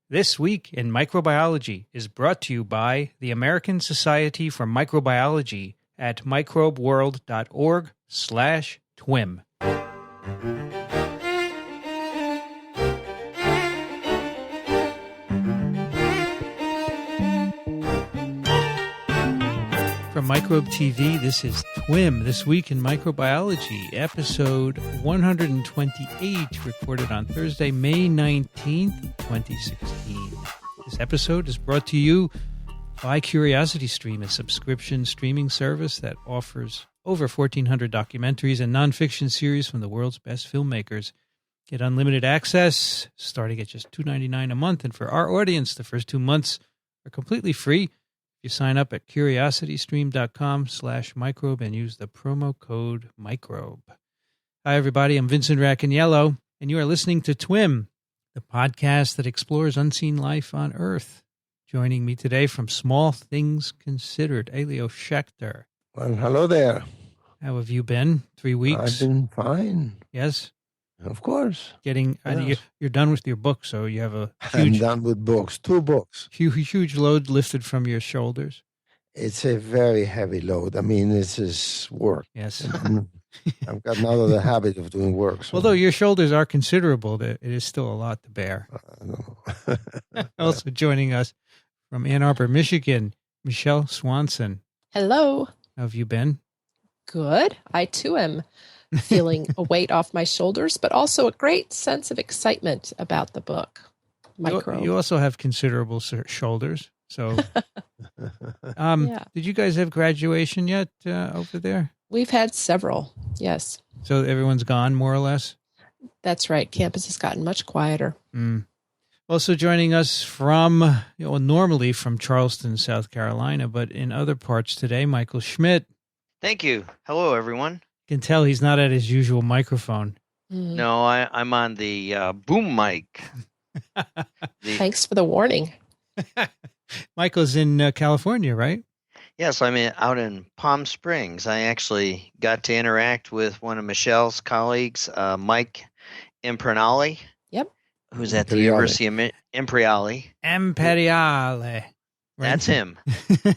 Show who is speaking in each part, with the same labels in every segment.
Speaker 1: This Week in Microbiology is brought to you by the American Society for Microbiology at microbeworld.org/TWiM. From Microbe TV, this is TWiM, This Week in Microbiology, episode 128, recorded on Thursday, May 19th, 2016. This episode is brought to you by CuriosityStream, a subscription streaming service that offers over 1,400 documentaries and nonfiction series from the world's best filmmakers. Get unlimited access, starting at just $2.99 a month, and for our audience, the first 2 months are completely free. You sign up at curiositystream.com/microbe and use the promo code microbe. Hi, everybody. I'm Vincent Racaniello, and you are listening to TWiM, the podcast that explores unseen life on Earth. Joining me today from Small Things Considered, Elio Schaechter.
Speaker 2: Well, hello there.
Speaker 1: How have you been? 3 weeks?
Speaker 2: I've been fine.
Speaker 1: Yes?
Speaker 2: Of course.
Speaker 1: You're done with your book, so you have a
Speaker 2: I'm done with books. 2 books.
Speaker 1: Huge load lifted from your shoulders.
Speaker 2: It's a very heavy load. I mean, this is work.
Speaker 1: Yes.
Speaker 2: I've got now the habit of doing work. So.
Speaker 1: Although your shoulders are considerable, it is still a lot to bear. Also joining us from Ann Arbor, Michigan, Michele Swanson.
Speaker 3: Hello.
Speaker 1: How have you been?
Speaker 3: Good. I too am feeling a weight off my shoulders, but also a great sense of excitement about the book. Microbe.
Speaker 1: You also have considerable shoulders. So, Did you guys have graduation yet over there?
Speaker 3: We've had several, yes.
Speaker 1: So everyone's gone, more or less?
Speaker 3: That's right. Campus has gotten much quieter.
Speaker 1: Also joining us from, normally from Charleston, South Carolina, but in other parts today, Michael Schmidt.
Speaker 4: Thank you. Hello, everyone.
Speaker 1: You can tell he's not at his usual microphone.
Speaker 4: No, I'm on the boom mic.
Speaker 3: Thanks for the warning.
Speaker 1: Michael's in California, right?
Speaker 4: Yes, I'm out in Palm Springs. I actually got to interact with one of Michele's colleagues, Mike Imperiale.
Speaker 3: Yep.
Speaker 4: Who's at the University of Imperiale.
Speaker 1: Imperiale. Right?
Speaker 4: That's him.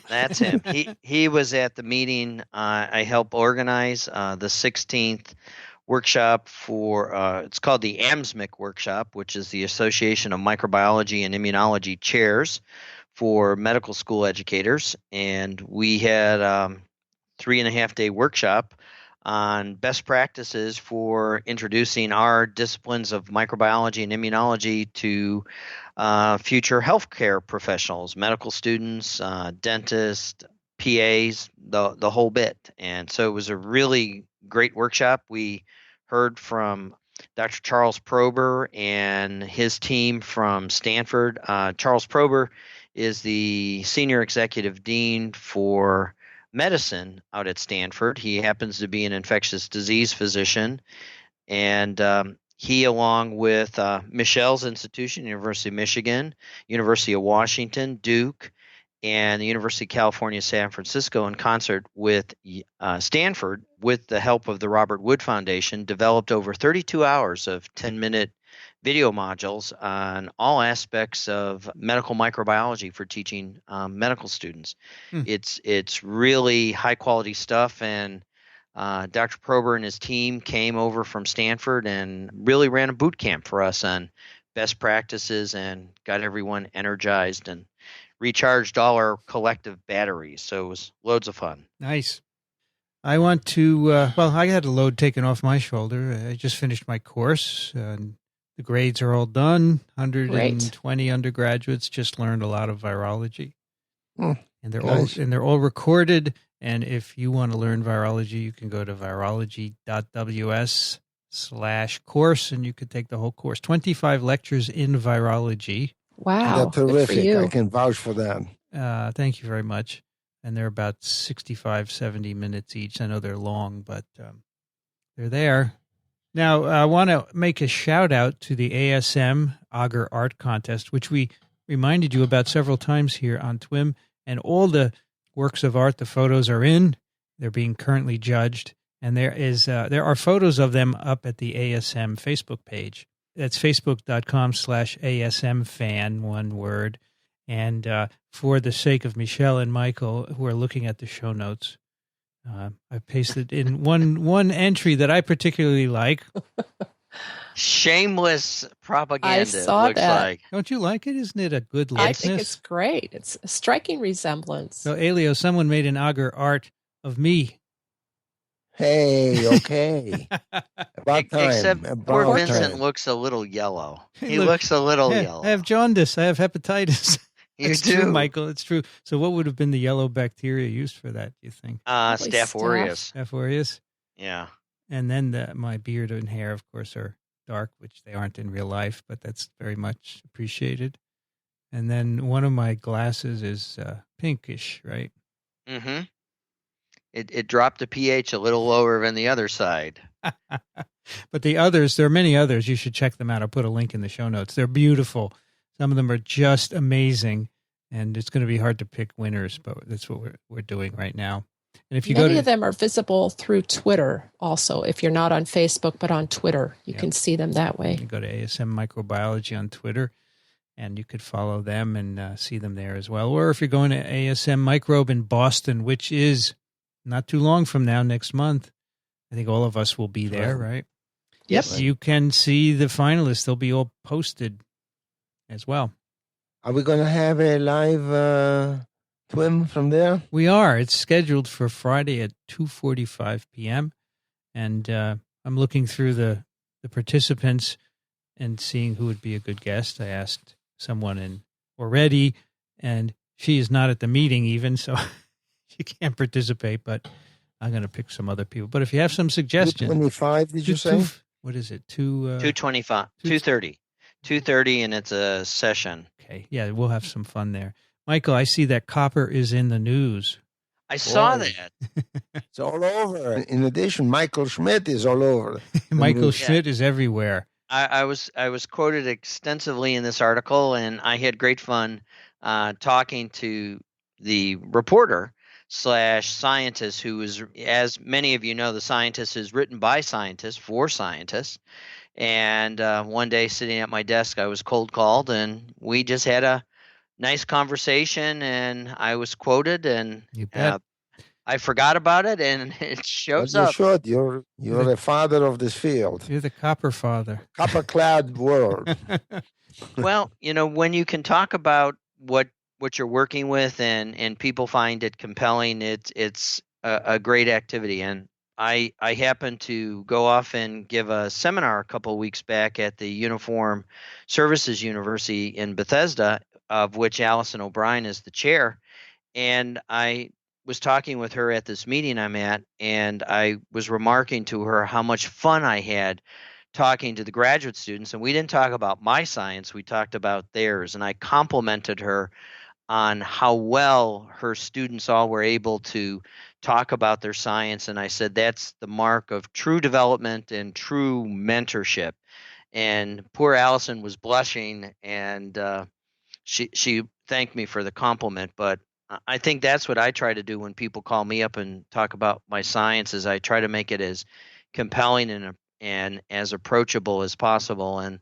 Speaker 4: That's him. He was at the meeting. I helped organize the 16th workshop for, it's called the AMSMIC workshop, which is the Association of Microbiology and Immunology Chairs for medical school educators. And we had a 3.5-day workshop on best practices for introducing our disciplines of microbiology and immunology to future healthcare professionals, medical students, dentists, PAs, the whole bit. And so it was a really great workshop. We heard from Dr. Charles Prober and his team from Stanford. Charles Prober is the Senior Executive Dean for Medicine out at Stanford. He happens to be an infectious disease physician, and he, along with Michele's institution, University of Michigan, University of Washington, Duke, and the University of California, San Francisco, in concert with Stanford, with the help of the Robert Wood Foundation, developed over 32 hours of 10-minute video modules on all aspects of medical microbiology for teaching medical students. It's really high-quality stuff, and Dr. Prober and his team came over from Stanford and really ran a boot camp for us on best practices and got everyone energized and recharged all our collective batteries. So it was loads of fun.
Speaker 1: Nice. I want to, I had a load taken off my shoulder. I just finished my course. The grades are all done. 120 undergraduates just learned a lot of virology. And they're all recorded. And if you want to learn virology, you can go to virology.ws/course and you could take the whole course. 25 lectures in virology.
Speaker 3: Wow.
Speaker 2: That's terrific. I can vouch for that.
Speaker 1: Thank you very much. And they're about 65, 70 minutes each. I know they're long, but they're there. Now, I want to make a shout out to the Asm Agar Art Contest, which we reminded you about several times here on TWiM. And all the works of art, the photos are in. They're being currently judged. And there are photos of them up at the ASM Facebook page. That's facebook.com/ASM fan, one word. And for the sake of Michele and Michael, who are looking at the show notes, I pasted in one entry that I particularly like.
Speaker 4: Shameless propaganda.
Speaker 3: I saw
Speaker 4: it looks
Speaker 3: that.
Speaker 4: like.
Speaker 1: Don't you like it? Isn't it a good likeness?
Speaker 3: I think it's great. It's a striking resemblance.
Speaker 1: So, Elio, someone made an Agar art of me.
Speaker 2: Hey, okay. About time.
Speaker 4: Except
Speaker 2: About
Speaker 4: poor Vincent
Speaker 2: time.
Speaker 4: looks a little yellow. He
Speaker 1: Look,
Speaker 4: looks a little
Speaker 1: yeah,
Speaker 4: yellow.
Speaker 1: I have jaundice. I have hepatitis.
Speaker 4: You
Speaker 1: It's
Speaker 4: do,
Speaker 1: true, Michael. It's true. So what would have been the yellow bacteria used for that, do you think?
Speaker 4: Staph aureus.
Speaker 1: Staph aureus?
Speaker 4: Yeah.
Speaker 1: And then my beard and hair, of course, are dark, which they aren't in real life, but that's very much appreciated. And then one of my glasses is pinkish, right?
Speaker 4: Mm-hmm. It dropped the pH a little lower than the other side.
Speaker 1: But the others, there are many others. You should check them out. I'll put a link in the show notes. They're beautiful. Some of them are just amazing, and it's going to be hard to pick winners, but that's what we're doing right now. And if you
Speaker 3: Many of them are visible through Twitter also. If you're not on Facebook, but on Twitter, you can see them that way.
Speaker 1: You go to ASM Microbiology on Twitter, and you could follow them and see them there as well. Or if you're going to ASM Microbe in Boston, which is not too long from now, next month, I think all of us will be there, right?
Speaker 3: Yes.
Speaker 1: You can see the finalists. They'll be all posted as well.
Speaker 2: Are we going to have a live TWiM from there?
Speaker 1: We are. It's scheduled for Friday at 2:45 p.m. And I'm looking through the participants and seeing who would be a good guest. I asked someone in already, and she is not at the meeting even, so she can't participate, but I'm going to pick some other people. But if you have some suggestions.
Speaker 2: 225, did you say?
Speaker 1: What is it?
Speaker 4: 225, 230. 2:30, and it's a session.
Speaker 1: Okay. Yeah, we'll have some fun there. Michael, I see that copper is in the news.
Speaker 4: I saw that.
Speaker 2: It's all over. In addition, Michael Schmidt is all over.
Speaker 1: Michael Schmidt is everywhere.
Speaker 4: I was quoted extensively in this article, and I had great fun talking to the reporter / scientist who is, as many of you know, the scientist is written by scientists for scientists. And one day sitting at my desk, I was cold called, and we just had a nice conversation, and I was quoted, and I forgot about it, and it shows up.
Speaker 2: You should. You're the father of this field.
Speaker 1: You're the copper father.
Speaker 2: Copper-clad world.
Speaker 4: Well, when you can talk about what you're working with, and people find it compelling, it's a great activity. And I happened to go off and give a seminar a couple of weeks back at the Uniform Services University in Bethesda, of which Allison O'Brien is the chair. And I was talking with her at this meeting I'm at, and I was remarking to her how much fun I had talking to the graduate students. And we didn't talk about my science, we talked about theirs. And I complimented her on how well her students all were able to talk about their science. And I said, that's the mark of true development and true mentorship. And poor Allison was blushing, and she thanked me for the compliment. But I think that's what I try to do when people call me up and talk about my science, is I try to make it as compelling and as approachable as possible. And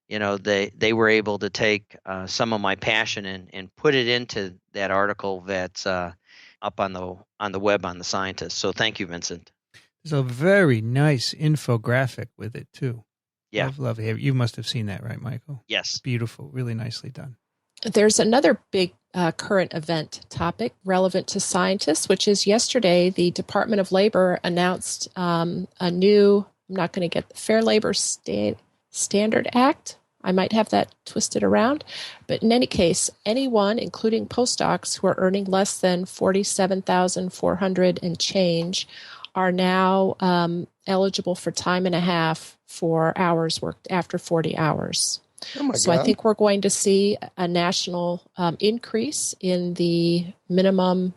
Speaker 4: they were able to take some of my passion and put it into that article that's up on the web on the scientist. So thank you, Vincent.
Speaker 1: There's a very nice infographic with it too.
Speaker 4: Yeah,
Speaker 1: lovely. You must have seen that, right, Michael?
Speaker 4: Yes.
Speaker 1: Beautiful, really nicely done.
Speaker 3: There's another big current event topic relevant to scientists, which is yesterday the Department of Labor announced a new, I'm not going to get the Fair Labor Standard Act. I might have that twisted around. But in any case, anyone, including postdocs who are earning less than $47,400 and change, are now eligible for time and a half for hours worked after 40 hours. So I think we're going to see a national increase in the minimum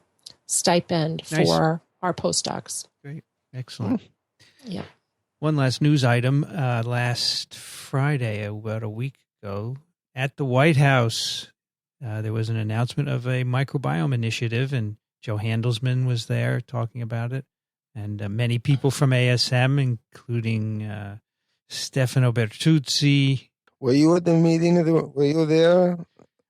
Speaker 3: stipend for our postdocs.
Speaker 1: Great. Excellent.
Speaker 3: Yeah.
Speaker 1: One last news item. Last Friday, about a week ago, at the White House, there was an announcement of a microbiome initiative, and Joe Handelsman was there talking about it. And many people from ASM, including Stefano Bertuzzi.
Speaker 2: Were you at the meeting? Were you there?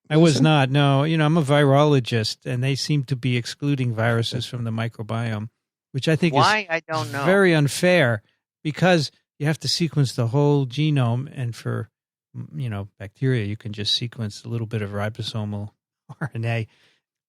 Speaker 1: I was not. No, I'm a virologist, and they seem to be excluding viruses from the microbiome, which I think
Speaker 4: Why? I don't know.
Speaker 1: very unfair because you have to sequence the whole genome, and for bacteria, you can just sequence a little bit of ribosomal RNA.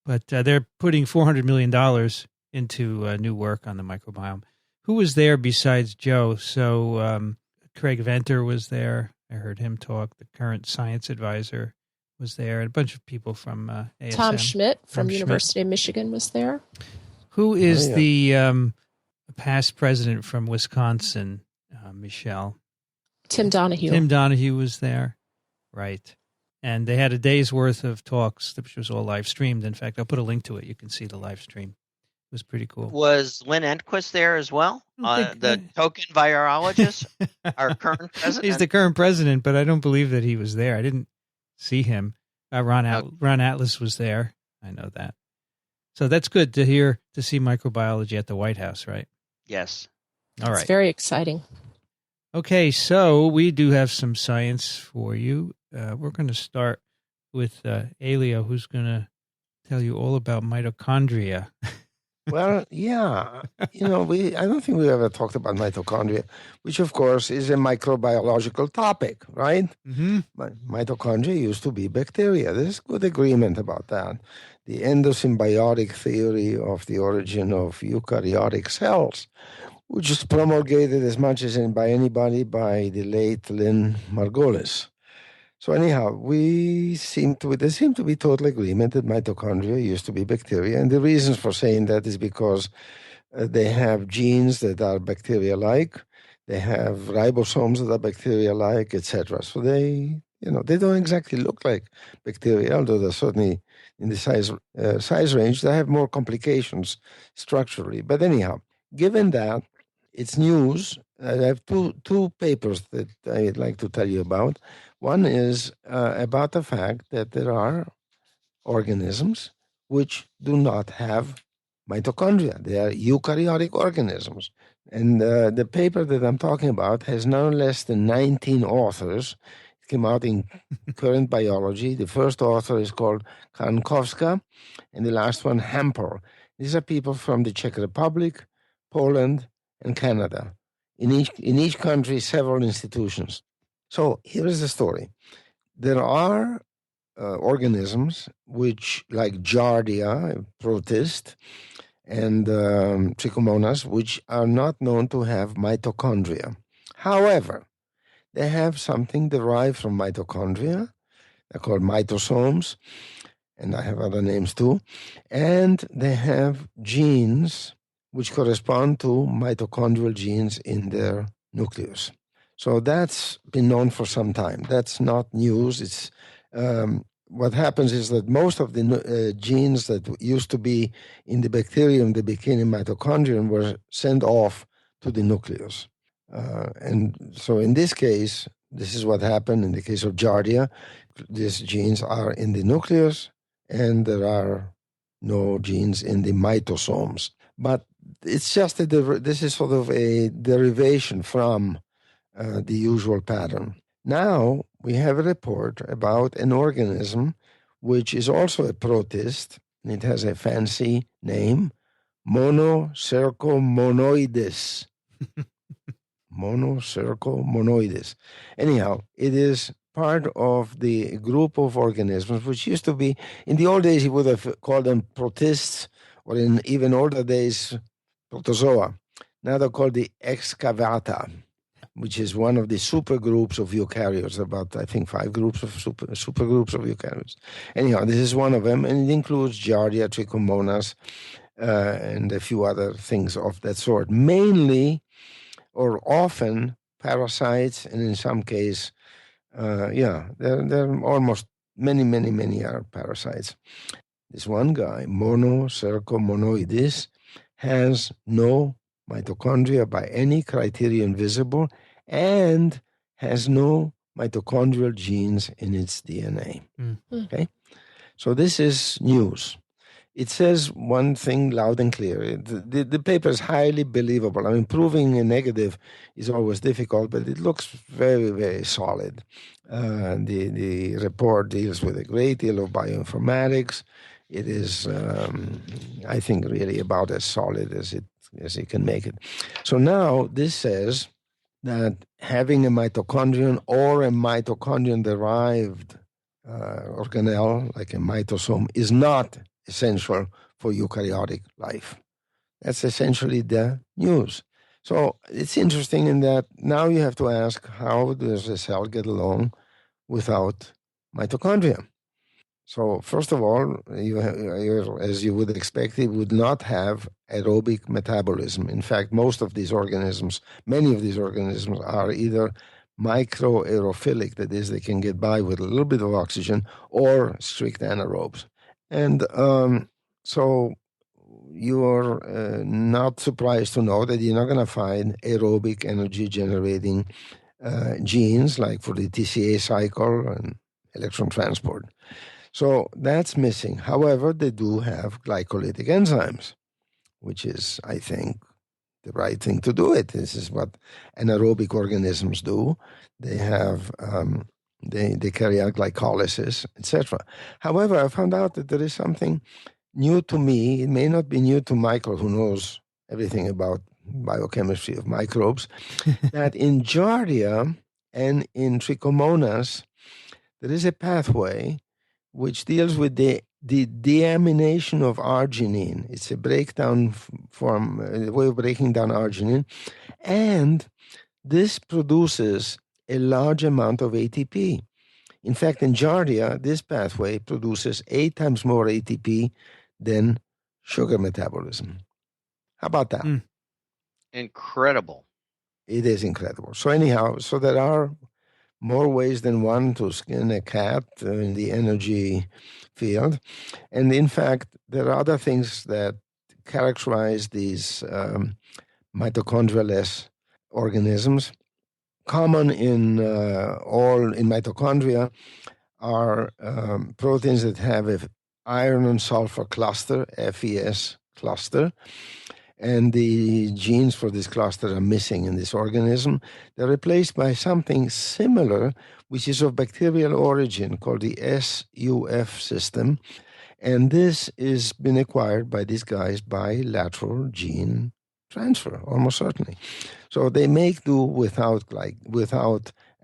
Speaker 1: But they're putting $400 million into new work on the microbiome. Who was there besides Joe? So Craig Venter was there. I heard him talk. The current science advisor was there. And a bunch of people from ASM.
Speaker 3: Tom Schmidt from University of Michigan was there.
Speaker 1: Who is the past president from Wisconsin, Michele?
Speaker 3: Tim Donahue.
Speaker 1: Tim Donahue was there. Right. And they had a day's worth of talks, which was all live streamed. In fact, I'll put a link to it. You can see the live stream. It was pretty cool.
Speaker 4: Was Lynn Enquist there as well? The token virologist, our current president?
Speaker 1: He's the current president, but I don't believe that he was there. I didn't see him. Ron Atlas was there. I know that. So that's good to see microbiology at the White House, right?
Speaker 4: Yes.
Speaker 1: All right.
Speaker 3: It's very exciting.
Speaker 1: Okay, so we do have some science for you. We're going to start with Elio, who's going to tell you all about mitochondria.
Speaker 2: Well, yeah. I don't think we ever talked about mitochondria, which, of course, is a microbiological topic, right?
Speaker 1: Mm-hmm.
Speaker 2: Mitochondria used to be bacteria. There's good agreement about that. The endosymbiotic theory of the origin of eukaryotic cells, which is promulgated as much as by anybody by the late Lynn Margulis. So anyhow, there seem to be total agreement that mitochondria used to be bacteria, and the reasons for saying that is because they have genes that are bacteria-like, they have ribosomes that are bacteria-like, etc. So they don't exactly look like bacteria, although they're certainly in the size range. They have more complications structurally. But anyhow, given that, it's news. I have two papers that I'd like to tell you about. One is about the fact that there are organisms which do not have mitochondria. They are eukaryotic organisms. And the paper that I'm talking about has no less than 19 authors. It came out in Current Biology. The first author is called Kankowska, and the last one, Hamper. These are people from the Czech Republic, Poland, and Canada. In each country, several institutions. So here is the story. There are organisms which, like Giardia, protist, and Trichomonas, which are not known to have mitochondria. However, they have something derived from mitochondria. They're called mitosomes, and I have other names too. And they have genes which correspond to mitochondrial genes in their nucleus. So that's been known for some time. That's not news. It's what happens is that most of the genes that used to be in the bacterium that became in mitochondrion were sent off to the nucleus. And so in this case, this is what happened in the case of Giardia. These genes are in the nucleus, and there are no genes in the mitosomes. But it's just this is sort of a derivation from the usual pattern. Now we have a report about an organism which is also a protist. It has a fancy name, Monocercomonoides. Monocercomonoides. Anyhow, it is part of the group of organisms which used to be, in the old days, he would have called them protists, or in even older days, protozoa. Now they're called the excavata, which is one of the supergroups of eukaryotes, about, I think, 5 groups of supergroups of eukaryotes. Anyhow, this is one of them, and it includes Giardia, Trichomonas, and a few other things of that sort. Mainly, or often, parasites, and in some case, they're almost many are parasites. This one guy, Monocercomonoides, has no mitochondria by any criterion visible, and has no mitochondrial genes in its DNA. Okay? So this is news. it says one thing loud and clear. The paper is highly believable. I mean, proving a negative is always difficult, but it looks very, very solid. The report deals with a great deal of bioinformatics. It is, I think, really about as solid as it can make it. So now this says that having a mitochondrion or a mitochondrion-derived organelle, like a mitosome, is not essential for eukaryotic life. That's essentially the news. So it's interesting in that now you have to ask, how does a cell get along without mitochondria? So first of all, as you would expect, it would not have aerobic metabolism. In fact, many of these organisms are either microaerophilic, that is, they can get by with a little bit of oxygen, or strict anaerobes. And so you're not surprised to know that you're not going to find aerobic energy generating genes like for the TCA cycle and electron transport. So that's missing. However, they do have glycolytic enzymes, which is, I think, the right thing to do it. This is what anaerobic organisms do. They have they carry out glycolysis, etc. However, I found out that there is something new to me. It may not be new to Michael, who knows everything about biochemistry of microbes, that in Giardia and in Trichomonas, there is a pathway which deals with the deamination of arginine. It's a breakdown form, a way of breaking down arginine. And this produces a large amount of ATP. In fact, in Giardia, this pathway produces 8 times more ATP than sugar metabolism. How about that?
Speaker 4: Incredible.
Speaker 2: It is incredible. So anyhow, so there are more ways than one to skin a cat in the energy field. And in fact, there are other things that characterize these mitochondrial-less organisms. Common in mitochondria are proteins that have an iron and sulfur cluster, FeS cluster, and the genes for this cluster are missing in this organism. They're replaced by something similar, which is of bacterial origin, called the SUF system. And this has been acquired by these guys by lateral gene transfer, almost certainly. So they make do without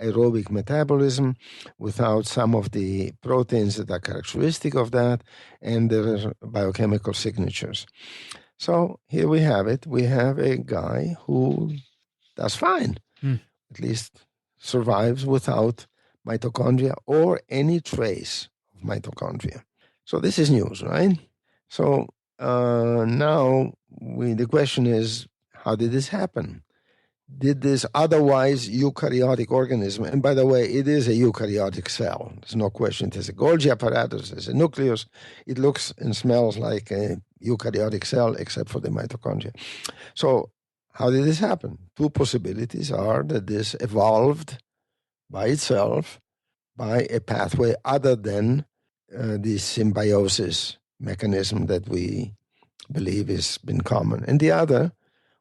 Speaker 2: aerobic metabolism, without some of the proteins that are characteristic of that, and their biochemical signatures. So here we have it. We have a guy who does fine, at least survives without mitochondria or any trace of mitochondria. So this is news, right? So now the question is, how did this happen? Did this otherwise eukaryotic organism, and by the way, it is a eukaryotic cell, there's no question. It has a Golgi apparatus, it has a nucleus, it looks and smells like a eukaryotic cell except for the mitochondria. So how did this happen? Two possibilities are that this evolved by itself by a pathway other than the symbiosis mechanism that we believe has been common. And the other,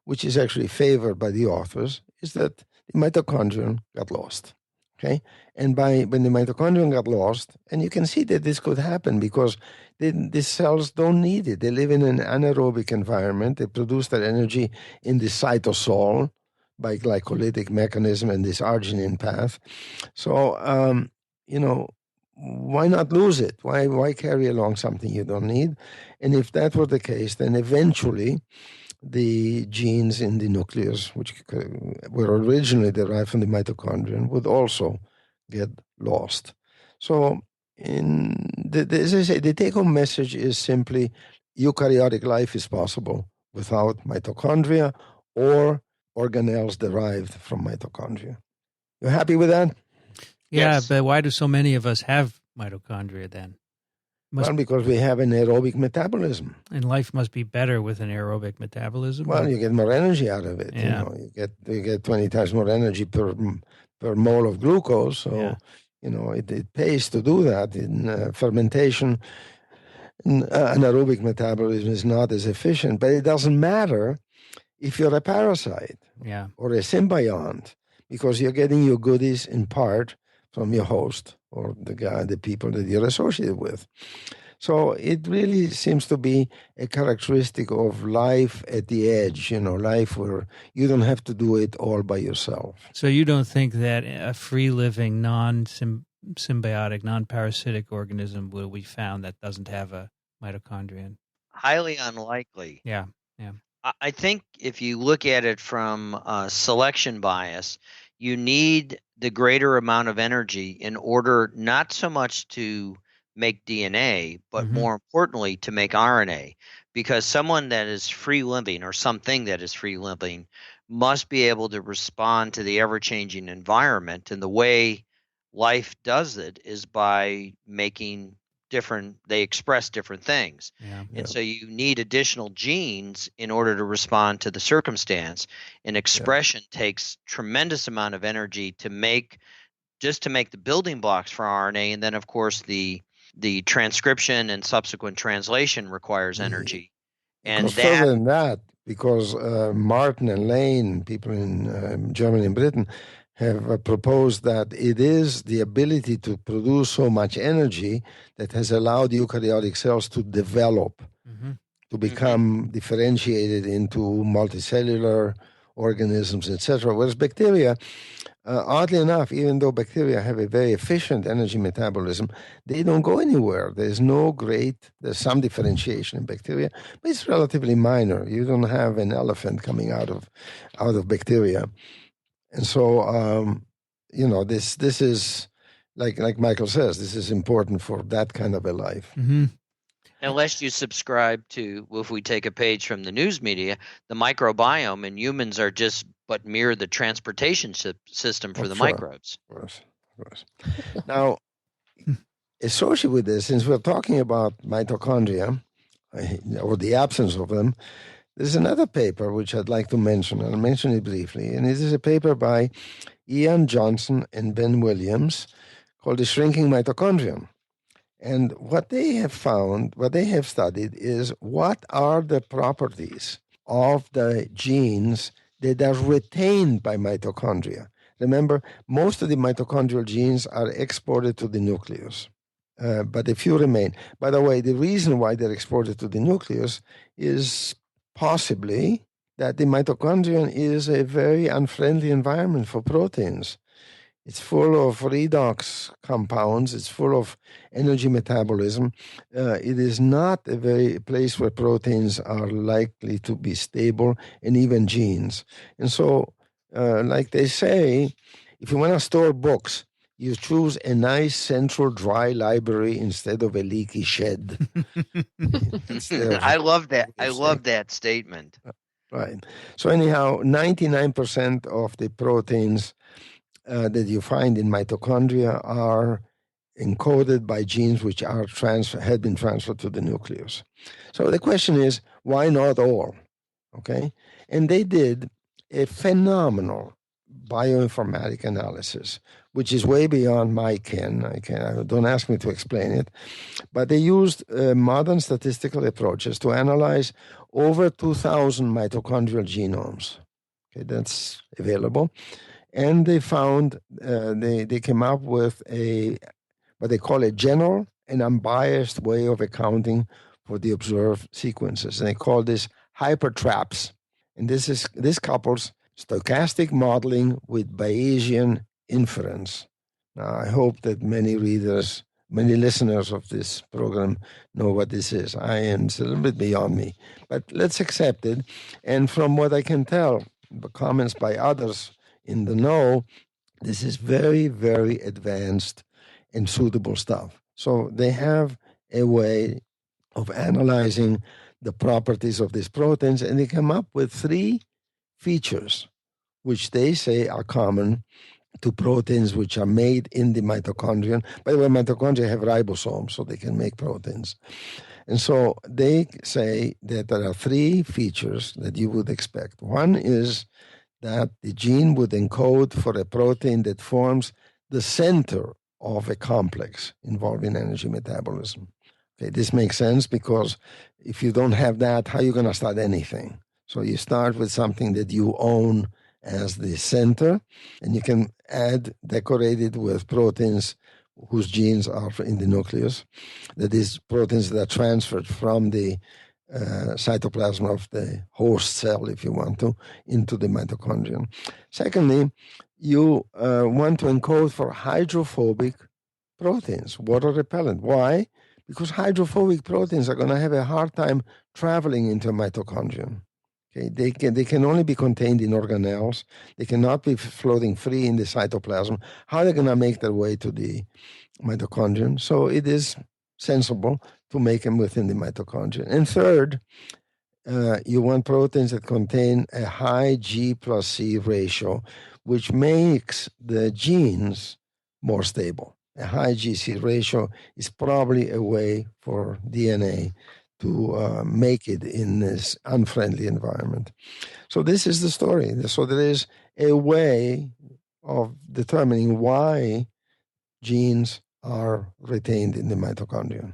Speaker 2: which is actually favored by the authors, is that the mitochondrion got lost. Okay, and when the mitochondrion got lost, and you can see that this could happen because these cells don't need it. They live in an anaerobic environment. They produce that energy in the cytosol by glycolytic mechanism and this arginine path. So, why not lose it? Why carry along something you don't need? And if that were the case, then eventually the genes in the nucleus, which were originally derived from the mitochondrion, would also get lost. So, as I say, the take-home message is simply eukaryotic life is possible without mitochondria or organelles derived from mitochondria. You happy with that?
Speaker 1: Yeah,
Speaker 4: Yes.
Speaker 1: but why do so many of us have mitochondria then?
Speaker 2: Well, because we have an aerobic metabolism.
Speaker 1: And life must be better with an aerobic metabolism.
Speaker 2: Well, you get more energy out of it.
Speaker 1: Yeah.
Speaker 2: You get 20 times more energy per mole of glucose. So,
Speaker 1: Yeah.
Speaker 2: it pays to do that in fermentation. anaerobic metabolism is not as efficient, but it doesn't matter if you're a parasite or a symbiont, because you're getting your goodies in part from your host or the people that you're associated with. So it really seems to be a characteristic of life at the edge, life where you don't have to do it all by yourself.
Speaker 1: So you don't think that a free-living, non-symbiotic, non-parasitic organism will be found that doesn't have a mitochondrion?
Speaker 4: Highly unlikely.
Speaker 1: Yeah.
Speaker 4: I think if you look at it from selection bias, you need the greater amount of energy in order not so much to make DNA, but more importantly to make RNA, because someone that is free living or something that is free living must be able to respond to the ever-changing environment, and the way life does it is by making they express different things. And so you need additional genes in order to respond to the circumstance, and expression takes tremendous amount of energy to make the building blocks for RNA, and then of course the transcription and subsequent translation requires energy.
Speaker 2: And further than that, because Martin and Lane, people in Germany and Britain, have proposed that it is the ability to produce so much energy that has allowed eukaryotic cells to develop, to become differentiated into multicellular organisms, etc. Whereas bacteria, oddly enough, even though bacteria have a very efficient energy metabolism, they don't go anywhere. There's some differentiation in bacteria, but it's relatively minor. You don't have an elephant coming out of bacteria. And so, this is, like Michael says, this is important for that kind of a life.
Speaker 4: Unless you subscribe to, if we take a page from the news media, the microbiome, and humans are just but mirror the transportation system for the microbes.
Speaker 2: Of course. Now, associated with this, since we're talking about mitochondria, or the absence of them, there's another paper which I'd like to mention. I'll mention it briefly. And it is a paper by Ian Johnson and Ben Williams called The Shrinking Mitochondrion. And what they have studied is what are the properties of the genes that are retained by mitochondria. Remember, most of the mitochondrial genes are exported to the nucleus, but a few remain. By the way, the reason why they're exported to the nucleus is possibly that the mitochondrion is a very unfriendly environment for proteins. It's full of redox compounds. It's full of energy metabolism. It is not a very place where proteins are likely to be stable, and even genes. And so, like they say, if you want to store books, you choose a nice central dry library instead of a leaky shed.
Speaker 4: I love that. I love that statement.
Speaker 2: Right. So anyhow, 99% of the proteins that you find in mitochondria are encoded by genes which are had been transferred to the nucleus. So the question is, why not all? Okay? And they did a phenomenal bioinformatic analysis, which is way beyond my ken. Don't ask me to explain it. But they used modern statistical approaches to analyze over 2,000 mitochondrial genomes. Okay, that's available. And they found, they came up with what they call a general and unbiased way of accounting for the observed sequences. And they call this hypertraps. And this couples stochastic modeling with Bayesian inference. Now, I hope that many listeners of this program know what this is. It's a little bit beyond me, but let's accept it. And from what I can tell, the comments by others in the know, this is very, very advanced and suitable stuff. So they have a way of analyzing the properties of these proteins, and they come up with 3 features which they say are common to proteins which are made in the mitochondrion. By the way, mitochondria have ribosomes, so they can make proteins. And so they say that there are 3 features that you would expect. One is that the gene would encode for a protein that forms the center of a complex involving energy metabolism. Okay, this makes sense because if you don't have that, how are you going to start anything? So you start with something that you own as the center, and you can decorate it with proteins whose genes are in the nucleus. That is, proteins that are transferred from the cytoplasm of the host cell, if you want to, into the mitochondrion. Secondly, you want to encode for hydrophobic proteins, water repellent. Why? Because hydrophobic proteins are going to have a hard time traveling into a mitochondrion. Okay, they can only be contained in organelles. They cannot be floating free in the cytoplasm. How are they going to make their way to the mitochondrion? So it is sensible to make them within the mitochondrion. And third, you want proteins that contain a high G plus C ratio, which makes the genes more stable. A high GC ratio is probably a way for DNA to make it in this unfriendly environment. So this is the story. So there is a way of determining why genes are retained in the mitochondrion.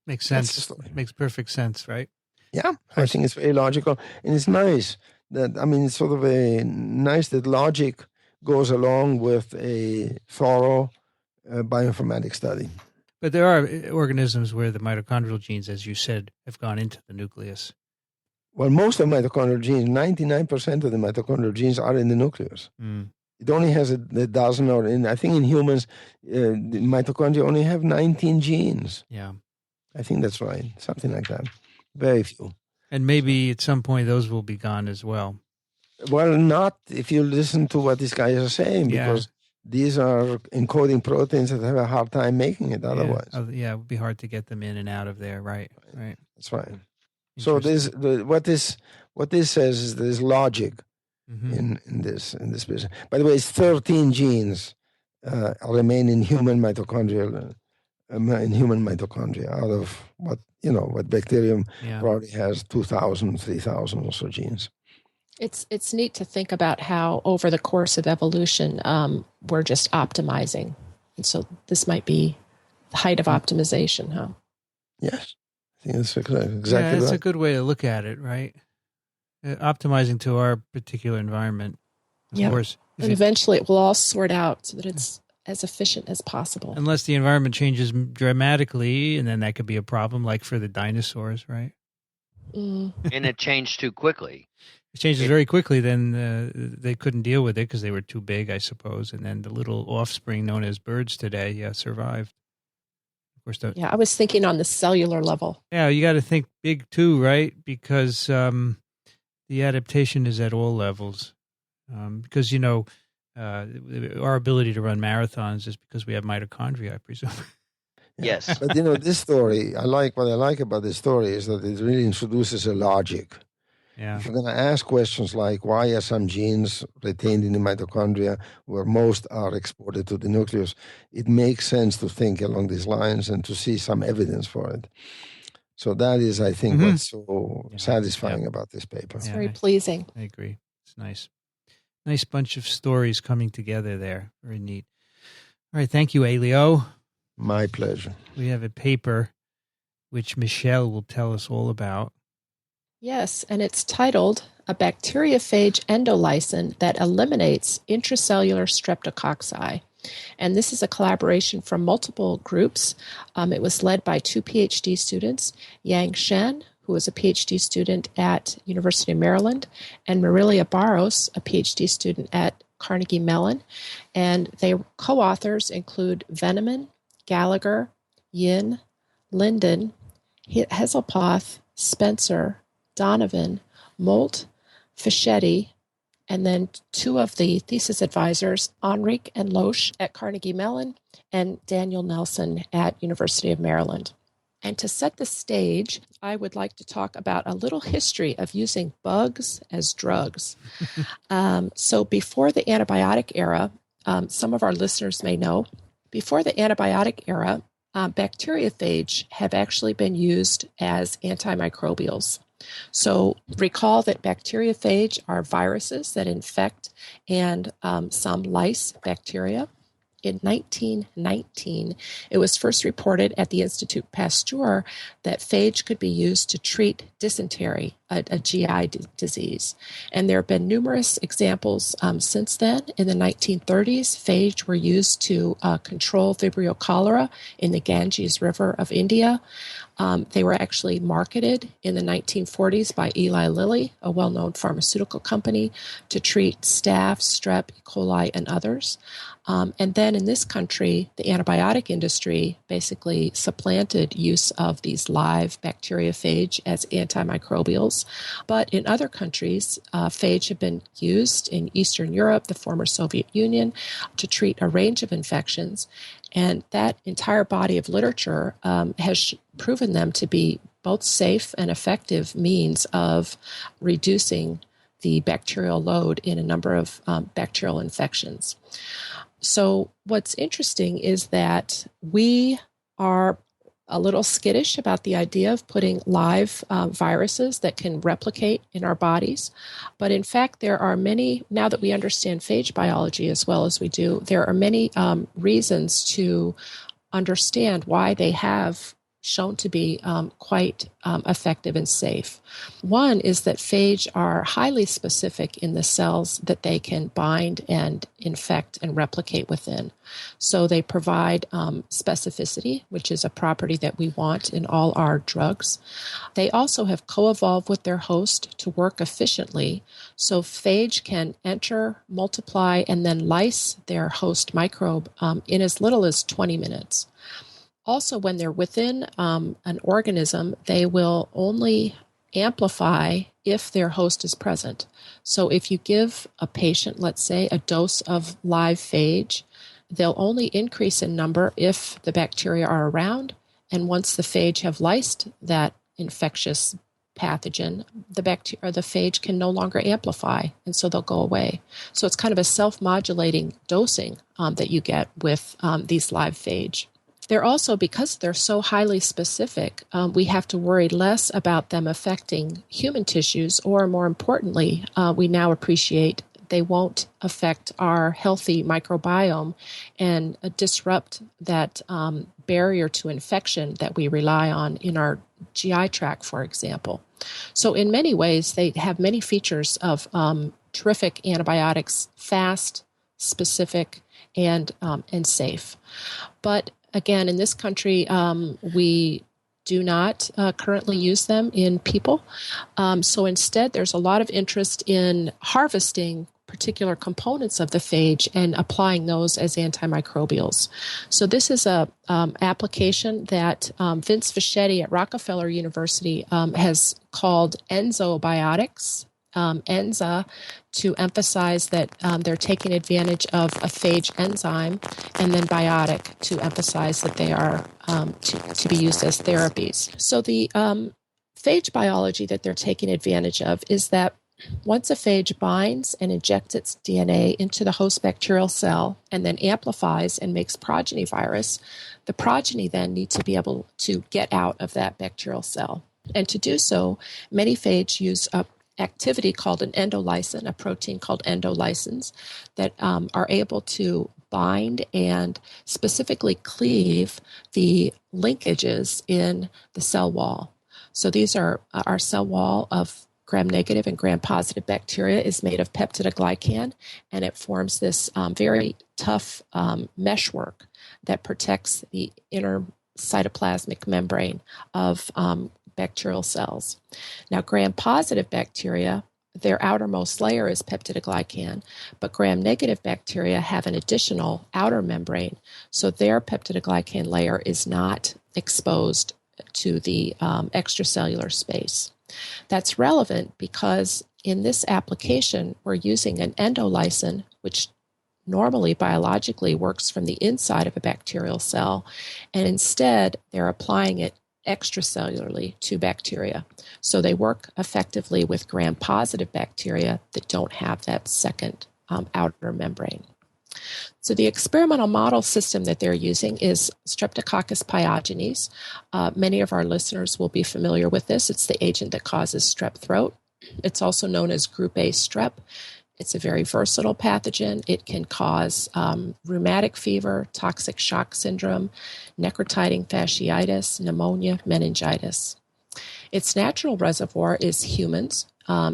Speaker 1: Makes sense. Makes perfect sense, right?
Speaker 2: Yeah, I think it's very logical. And it's nice that, it's sort of nice that logic goes along with a thorough bioinformatics study.
Speaker 1: But there are organisms where the mitochondrial genes, as you said, have gone into the nucleus.
Speaker 2: Well, most of mitochondrial genes, 99% of the mitochondrial genes are in the nucleus. It only has a dozen, I think in humans, the mitochondria only have 19 genes.
Speaker 1: Yeah.
Speaker 2: I think that's right. Something like that. Very few.
Speaker 1: And maybe at some point those will be gone as well.
Speaker 2: Well, not if you listen to what these guys are saying, because these are encoding proteins that have a hard time making it otherwise.
Speaker 1: Yeah, it would be hard to get them in and out of there, right?
Speaker 2: That's right. So what this says is there's logic in this business. By the way, it's 13 genes remain in human mitochondria out of what bacterium probably has 2,000, 3,000 or so genes.
Speaker 3: It's neat to think about how over the course of evolution, we're just optimizing. And so this might be the height of optimization, huh?
Speaker 2: Yes. I think that's exactly right.
Speaker 1: That's a good way to look at it, right? Optimizing to our particular environment. Of course.
Speaker 3: And eventually it will all sort out so that it's as efficient as possible.
Speaker 1: Unless the environment changes dramatically, and then that could be a problem, like for the dinosaurs, right?
Speaker 4: And it changed too quickly.
Speaker 1: It changes very quickly, then they couldn't deal with it because they were too big, I suppose. And then the little offspring known as birds today survived. Of course,
Speaker 3: I was thinking on the cellular level.
Speaker 1: Yeah, you got to think big too, right? Because the adaptation is at all levels. Because, our ability to run marathons is because we have mitochondria, I presume.
Speaker 4: Yes.
Speaker 2: But, this story, what I like about this story is that it really introduces a logic.
Speaker 1: Yeah.
Speaker 2: If you're going to ask questions like why are some genes retained in the mitochondria where most are exported to the nucleus, it makes sense to think along these lines and to see some evidence for it. So that is, I think, what's so satisfying about this paper.
Speaker 3: It's very pleasing.
Speaker 1: I agree. It's nice. Nice bunch of stories coming together there. Very neat. All right. Thank you, Elio.
Speaker 2: My pleasure.
Speaker 1: We have a paper which Michele will tell us all about.
Speaker 3: Yes, and it's titled A Bacteriophage Endolysin That Eliminates Intracellular Streptococci. And this is a collaboration from multiple groups. It was led by 2 PhD students, Yang Shen, who is a PhD student at University of Maryland, and Marilia Barros, a PhD student at Carnegie Mellon. And their co-authors include Veneman, Gallagher, Yin, Linden, Hesselpoth, Spencer, Donovan, Molt, Fischetti, and then 2 of the thesis advisors, Enrique and Loesch at Carnegie Mellon and Daniel Nelson at University of Maryland. And to set the stage, I would like to talk about a little history of using bugs as drugs. So before the antibiotic era, some of our listeners may know, before the antibiotic era, bacteriophage have actually been used as antimicrobials. So recall that bacteriophage are viruses that infect and some lice bacteria. in 1919, it was first reported at the Institut Pasteur that phage could be used to treat dysentery, a GI disease. And there have been numerous examples since then. In the 1930s, phage were used to control Vibrio cholera in the Ganges River of India. They were actually marketed in the 1940s by Eli Lilly, a well-known pharmaceutical company, to treat staph, strep, E. coli, and others. And then in this country, the antibiotic industry basically supplanted use of these live bacteriophage as antimicrobials. But in other countries, phage have been used in Eastern Europe, the former Soviet Union, to treat a range of infections. And that entire body of literature has proven them to be both safe and effective means of reducing the bacterial load in a number of bacterial infections. So what's interesting is that we are a little skittish about the idea of putting live viruses that can replicate in our bodies. But in fact, there are many, now that we understand phage biology as well as we do, there are many reasons to understand why they have shown to be quite effective and safe. One is that phage are highly specific in the cells that they can bind and infect and replicate within. So they provide specificity, which is a property that we want in all our drugs. They also have co-evolved with their host to work efficiently. So phage can enter, multiply, and then lyse their host microbe in as little as 20 minutes. Also, when they're within an organism, they will only amplify if their host is present. So if you give a patient, let's say, a dose of live phage, they'll only increase in number if the bacteria are around. And once the phage have lysed that infectious pathogen, the phage can no longer amplify, and so they'll go away. So it's kind of a self-modulating dosing that you get with these live phage. They're also, because they're so highly specific, we have to worry less about them affecting human tissues, or more importantly, we now appreciate they won't affect our healthy microbiome and disrupt that barrier to infection that we rely on in our GI tract, for example. So in many ways, they have many features of terrific antibiotics, fast, specific, and safe. But again, in this country, we do not currently use them in people. So instead, there's a lot of interest in harvesting particular components of the phage and applying those as antimicrobials. So this is a application that Vince Fischetti at Rockefeller University has called enzobiotics. Enza, to emphasize that they're taking advantage of a phage enzyme, and then biotic to emphasize that they are to be used as therapies. So the phage biology that they're taking advantage of is that once a phage binds and injects its DNA into the host bacterial cell and then amplifies and makes progeny virus, the progeny then need to be able to get out of that bacterial cell. And to do so, many phage use a activity called an endolysin, a protein called endolysins, that are able to bind and specifically cleave the linkages in the cell wall. So these are our cell wall of gram-negative and gram-positive bacteria is made of peptidoglycan, and it forms this very tough meshwork that protects the inner cytoplasmic membrane of bacterial cells. Now, gram-positive bacteria, their outermost layer is peptidoglycan, but gram-negative bacteria have an additional outer membrane, so their peptidoglycan layer is not exposed to the extracellular space. That's relevant because in this application, we're using an endolysin, which normally biologically works from the inside of a bacterial cell, and instead they're applying it extracellularly to bacteria. So they work effectively with gram-positive bacteria that don't have that second outer membrane. So the experimental model system that they're using is Streptococcus Pyogenes. Many of our listeners will be familiar with this. It's the agent that causes strep throat. It's also known as group A strep. It's a very versatile pathogen. It can cause rheumatic fever, toxic shock syndrome, necrotizing fasciitis, pneumonia, meningitis. Its natural reservoir is humans,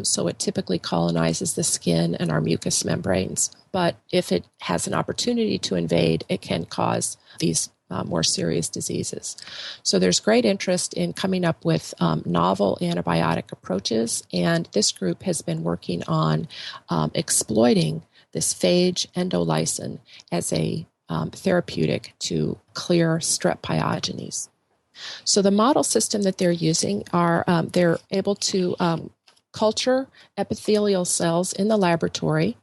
Speaker 3: so it typically colonizes the skin and our mucous membranes. But if it has an opportunity to invade, it can cause these more serious diseases. So there's great interest in coming up with novel antibiotic approaches, and this group has been working on exploiting this phage endolysin as a therapeutic to clear strep pyogenes. So the model system that they're using are they're able to culture epithelial cells in the laboratory,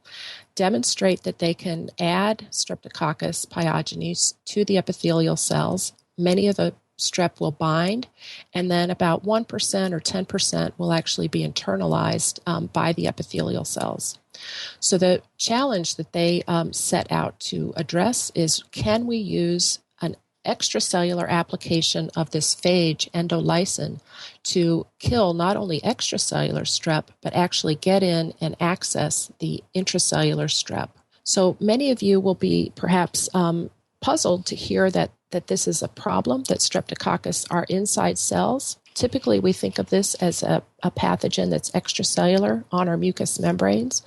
Speaker 3: demonstrate that they can add Streptococcus pyogenes to the epithelial cells. Many of the strep will bind, and then about 1% or 10% will actually be internalized by the epithelial cells. So the challenge that they set out to address is, can we use an extracellular application of this phage endolysin to kill not only extracellular strep, but actually get in and access the intracellular strep. So many of you will be perhaps puzzled to hear that this is a problem, that Streptococcus are inside cells. Typically, we think of this as a pathogen that's extracellular on our mucous membranes,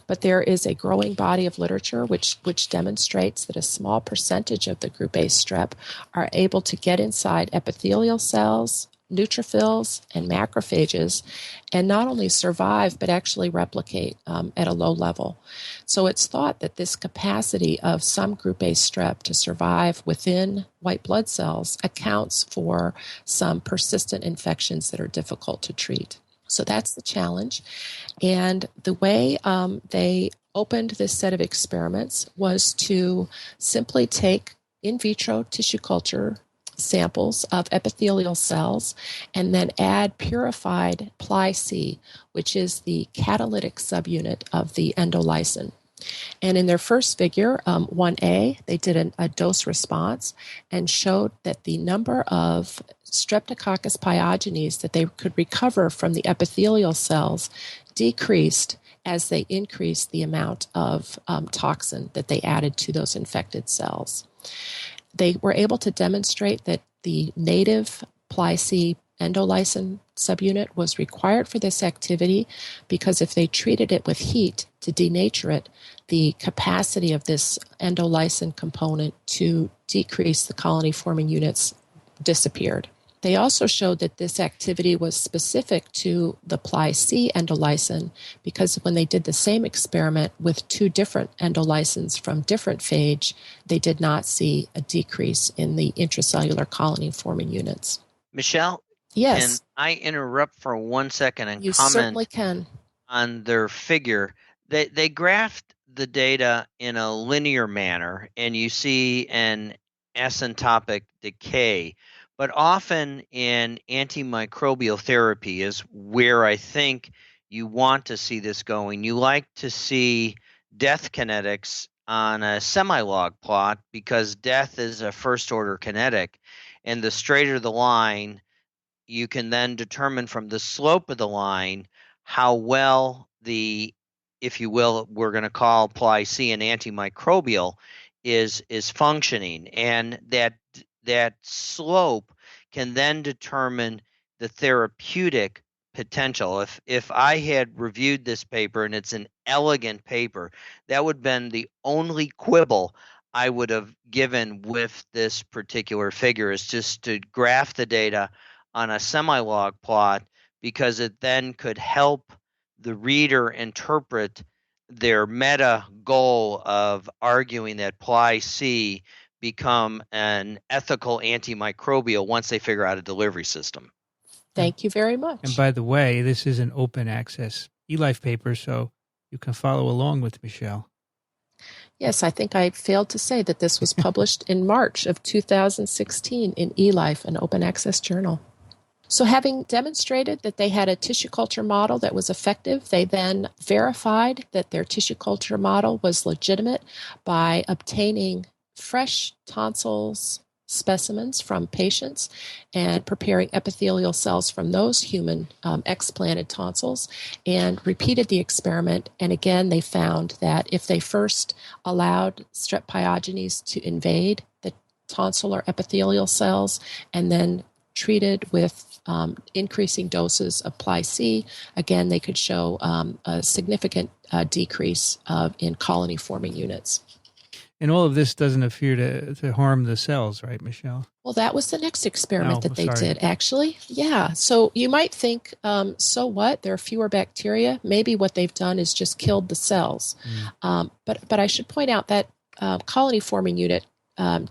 Speaker 3: but there is a growing body of literature which demonstrates that a small percentage of the group A strep are able to get inside epithelial cells, neutrophils, and macrophages, and not only survive, but actually replicate at a low level. So it's thought that this capacity of some group A strep to survive within white blood cells accounts for some persistent infections that are difficult to treat. So that's the challenge. And the way they opened this set of experiments was to simply take in vitro tissue culture samples of epithelial cells and then add purified Ply-C, which is the catalytic subunit of the endolysin. And in their first figure, 1A, they did a dose response and showed that the number of Streptococcus pyogenes that they could recover from the epithelial cells decreased as they increased the amount of toxin that they added to those infected cells. They were able to demonstrate that the native Ply-C endolysin subunit was required for this activity because if they treated it with heat to denature it, the capacity of this endolysin component to decrease the colony-forming units disappeared. They also showed that this activity was specific to the Ply-C endolysin because when they did the same experiment with two different endolysins from different phage, they did not see a decrease in the intracellular colony-forming units.
Speaker 4: Michele,
Speaker 3: yes,
Speaker 4: can I interrupt for 1 second and
Speaker 3: you
Speaker 4: comment
Speaker 3: certainly can.
Speaker 4: on their figure? They graphed the data in a linear manner, and you see an asymptotic decay. But often in antimicrobial therapy is where I think you want to see this going. You like to see death kinetics on a semi-log plot because death is a first-order kinetic, and the straighter the line, you can then determine from the slope of the line how well the, if you will, we're going to call Ply-C an antimicrobial, is functioning, and that slope can then determine the therapeutic potential. If I had reviewed this paper and it's an elegant paper, that would have been the only quibble I would have given with this particular figure, is just to graph the data on a semi-log plot, because it then could help the reader interpret their meta goal of arguing that Ply-C become an ethical antimicrobial once they figure out a delivery system.
Speaker 3: Thank you very much.
Speaker 1: And by the way, this is an open access eLife paper, so you can follow along with Michele.
Speaker 3: Yes, I think I failed to say that this was published in March of 2016 in eLife, an open access journal. So having demonstrated that they had a tissue culture model that was effective, they then verified that their tissue culture model was legitimate by obtaining fresh tonsils, specimens from patients and preparing epithelial cells from those human explanted tonsils, and repeated the experiment. And again, they found that if they first allowed Strep pyogenes to invade the tonsillar epithelial cells and then treated with increasing doses of Ply-C, again, they could show a significant decrease in colony-forming units.
Speaker 1: And all of this doesn't appear to harm the cells, right, Michele?
Speaker 3: Well, that was the next experiment that they
Speaker 1: sorry.
Speaker 3: did, actually. Yeah. So you might think, so what? There are fewer bacteria. Maybe what they've done is just killed the cells. But I should point out that colony-forming unit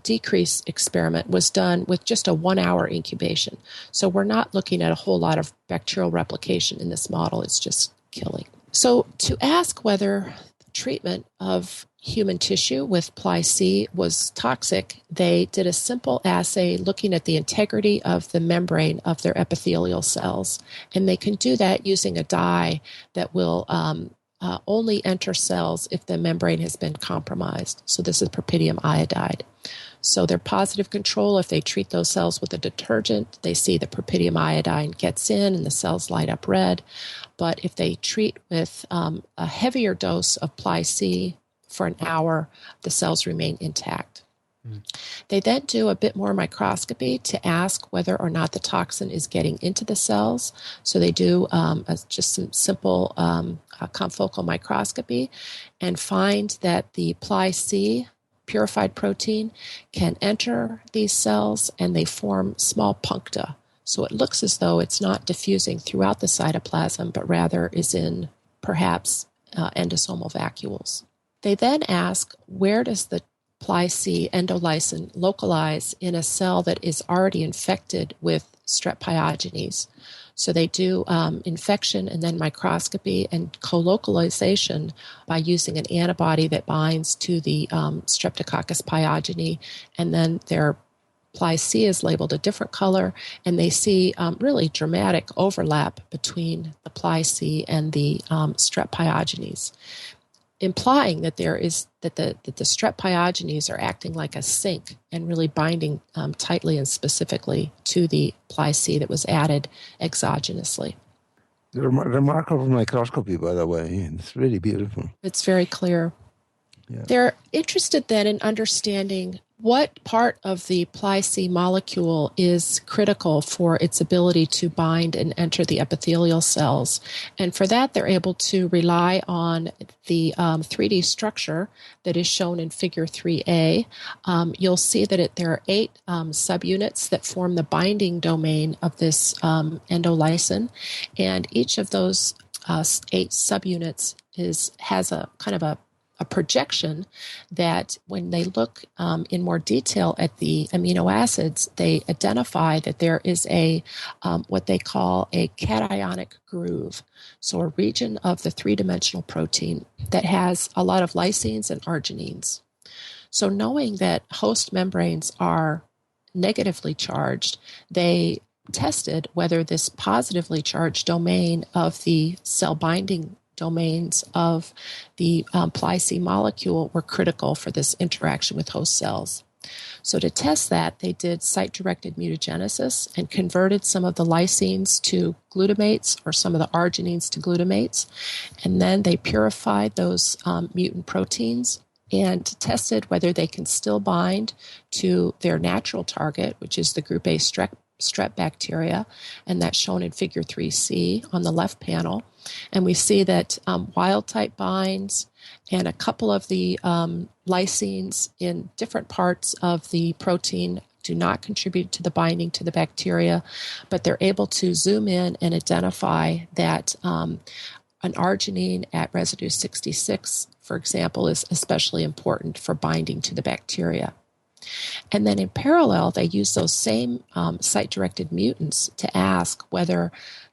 Speaker 3: decrease experiment was done with just a 1-hour incubation. So we're not looking at a whole lot of bacterial replication in this model. It's just killing. So to ask whether treatment of human tissue with Ply-C was toxic, they did a simple assay looking at the integrity of the membrane of their epithelial cells. And they can do that using a dye that will only enter cells if the membrane has been compromised. So this is propydium iodide. So they're positive control. If they treat those cells with a detergent, they see the propydium iodine gets in and the cells light up red. But if they treat with a heavier dose of Ply-C for an hour, the cells remain intact. They then do a bit more microscopy to ask whether or not the toxin is getting into the cells. So they do just some simple confocal microscopy and find that the Ply-C purified protein can enter these cells and they form small puncta. So it looks as though it's not diffusing throughout the cytoplasm, but rather is in perhaps endosomal vacuoles. They then ask, where does the Ply-C endolysin localize in a cell that is already infected with Strep pyogenes? So they do infection and then microscopy and colocalization by using an antibody that binds to the Streptococcus pyogene, and then their Ply-C is labeled a different color, and they see really dramatic overlap between the Ply-C and the Strep pyogenes, implying that the Strep pyogenes are acting like a sink and really binding tightly and specifically to the Ply-C that was added exogenously.
Speaker 2: Remarkable microscopy, by the way. It's really beautiful.
Speaker 3: It's very clear. Yeah. They're interested then in understanding what part of the Ply-C molecule is critical for its ability to bind and enter the epithelial cells. And for that, they're able to rely on the 3D structure that is shown in Figure 3A. You'll see that there are 8 subunits that form the binding domain of this endolysin. And each of those 8 subunits has a kind of a projection that when they look in more detail at the amino acids, they identify that there is a what they call a cationic groove. So a region of the 3-dimensional protein that has a lot of lysines and arginines. So knowing that host membranes are negatively charged, they tested whether this positively charged domain of the cell binding domains of the Ply-C molecule were critical for this interaction with host cells. So to test that, they did site-directed mutagenesis and converted some of the lysines to glutamates or some of the arginines to glutamates. And then they purified those mutant proteins and tested whether they can still bind to their natural target, which is the group A strep bacteria, and that's shown in Figure 3C on the left panel. And we see that wild type binds and a couple of the lysines in different parts of the protein do not contribute to the binding to the bacteria, but they're able to zoom in and identify that an arginine at residue 66, for example, is especially important for binding to the bacteria. And then in parallel, they use those same site-directed mutants to ask whether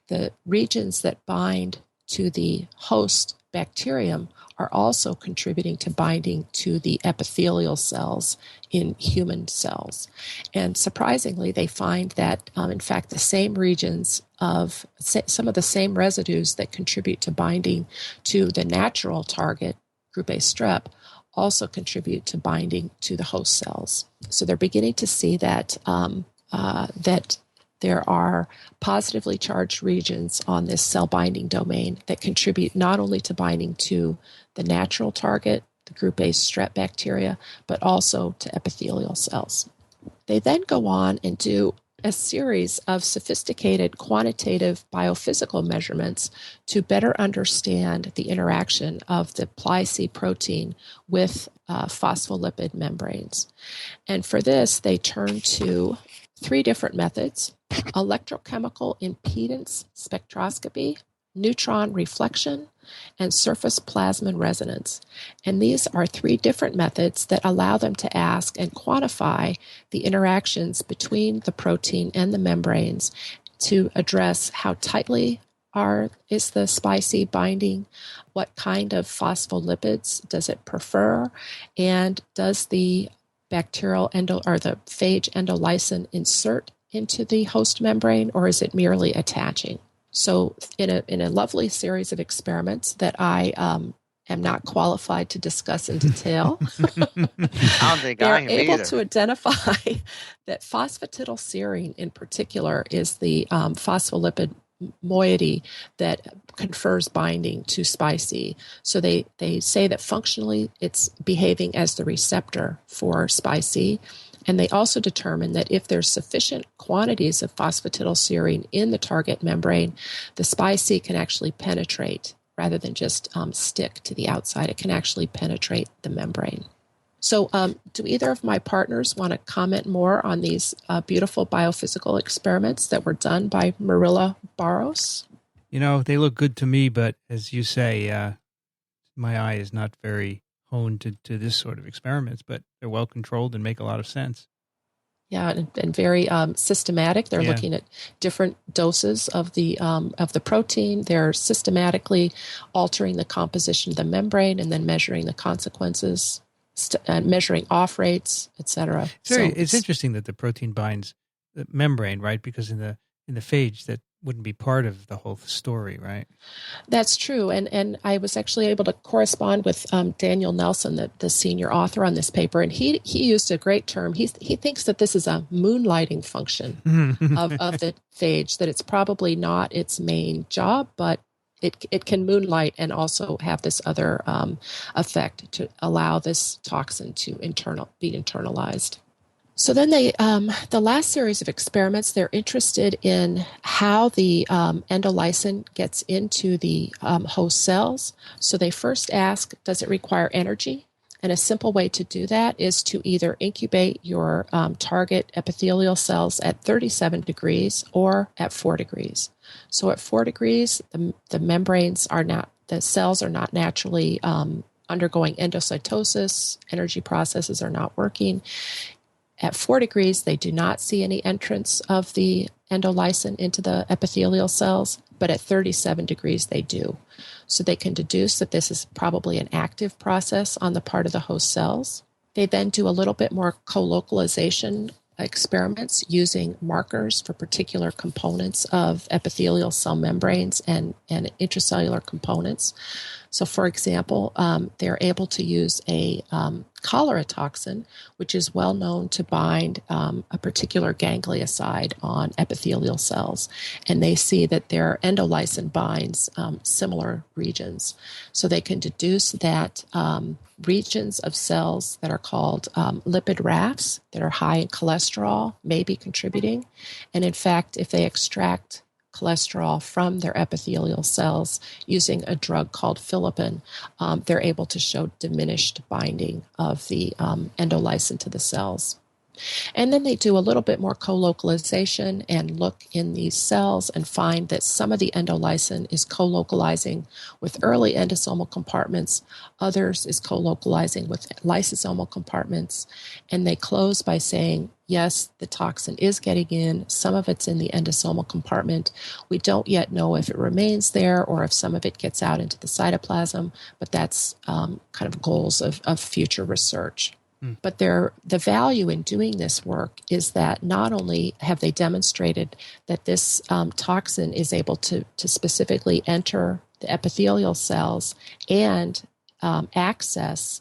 Speaker 3: the regions that bind to the host bacterium are also contributing to binding to the epithelial cells in human cells. And surprisingly, they find that, in fact, the same regions of some of the same residues that contribute to binding to the natural target, group A strep, also contribute to binding to the host cells. So they're beginning to see that that there are positively charged regions on this cell binding domain that contribute not only to binding to the natural target, the group A strep bacteria, but also to epithelial cells. They then go on and do a series of sophisticated quantitative biophysical measurements to better understand the interaction of the Pli-C protein with phospholipid membranes. And for this, they turn to 3 different methods: electrochemical impedance spectroscopy, neutron reflection, and surface plasmon resonance. And these are 3 different methods that allow them to ask and quantify the interactions between the protein and the membranes to address how tightly is the Spy-C binding, what kind of phospholipids does it prefer, and does the bacterial the phage endolysin insert into the host membrane, or is it merely attaching? So in a lovely series of experiments that I am not qualified to discuss in detail,
Speaker 4: I don't think
Speaker 3: they're
Speaker 4: I am
Speaker 3: able
Speaker 4: either.
Speaker 3: to identify that phosphatidylserine in particular is the phospholipid moiety that confers binding to Spy-C. So they say that functionally it's behaving as the receptor for Spy-C. And they also determine that if there's sufficient quantities of phosphatidylserine in the target membrane, the Spy-C can actually penetrate rather than just stick to the outside. It can actually penetrate the membrane. So do either of my partners want to comment more on these beautiful biophysical experiments that were done by Marilla Barros?
Speaker 1: They look good to me, but as you say, my eye is not very honed to this sort of experiments, but they're well controlled and make a lot of sense.
Speaker 3: Yeah, and very systematic. They're looking at different doses of the protein. They're systematically altering the composition of the membrane and then measuring the consequences, measuring off rates, etc.
Speaker 1: It's interesting that the protein binds the membrane, right? Because in the phage, that wouldn't be part of the whole story, right?
Speaker 3: That's true. And I was actually able to correspond with Daniel Nelson, the senior author on this paper, and he used a great term. He thinks that this is a moonlighting function of the phage, that it's probably not its main job, but it can moonlight and also have this other effect to allow this toxin to be internalized. So then the last series of experiments, they're interested in how the endolysin gets into the host cells. So they first ask, does it require energy? And a simple way to do that is to either incubate your target epithelial cells at 37 degrees or at 4 degrees. So at 4 degrees, the cells are not naturally undergoing endocytosis, energy processes are not working. At 4 degrees, they do not see any entrance of the endolysin into the epithelial cells, but at 37 degrees, they do. So they can deduce that this is probably an active process on the part of the host cells. They then do a little bit more co-localization experiments using markers for particular components of epithelial cell membranes and intracellular components. So, for example, they're able to use a cholera toxin, which is well known to bind a particular ganglioside on epithelial cells. And they see that their endolysin binds similar regions. So they can deduce that regions of cells that are called lipid rafts that are high in cholesterol may be contributing. And in fact, if they extract cholesterol from their epithelial cells using a drug called philipin, they're able to show diminished binding of the endolysin to the cells. And then they do a little bit more co-localization and look in these cells and find that some of the endolysin is co-localizing with early endosomal compartments, others is co-localizing with lysosomal compartments, and they close by saying, yes, the toxin is getting in, some of it's in the endosomal compartment. We don't yet know if it remains there or if some of it gets out into the cytoplasm, but that's kind of goals of future research. But the value in doing this work is that not only have they demonstrated that this toxin is able to specifically enter the epithelial cells and access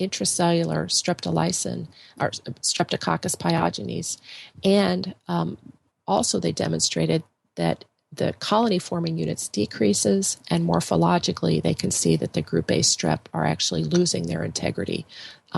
Speaker 3: intracellular streptolysin or Streptococcus pyogenes. And also they demonstrated that the colony-forming units decreases, and morphologically they can see that the group A strep are actually losing their integrity,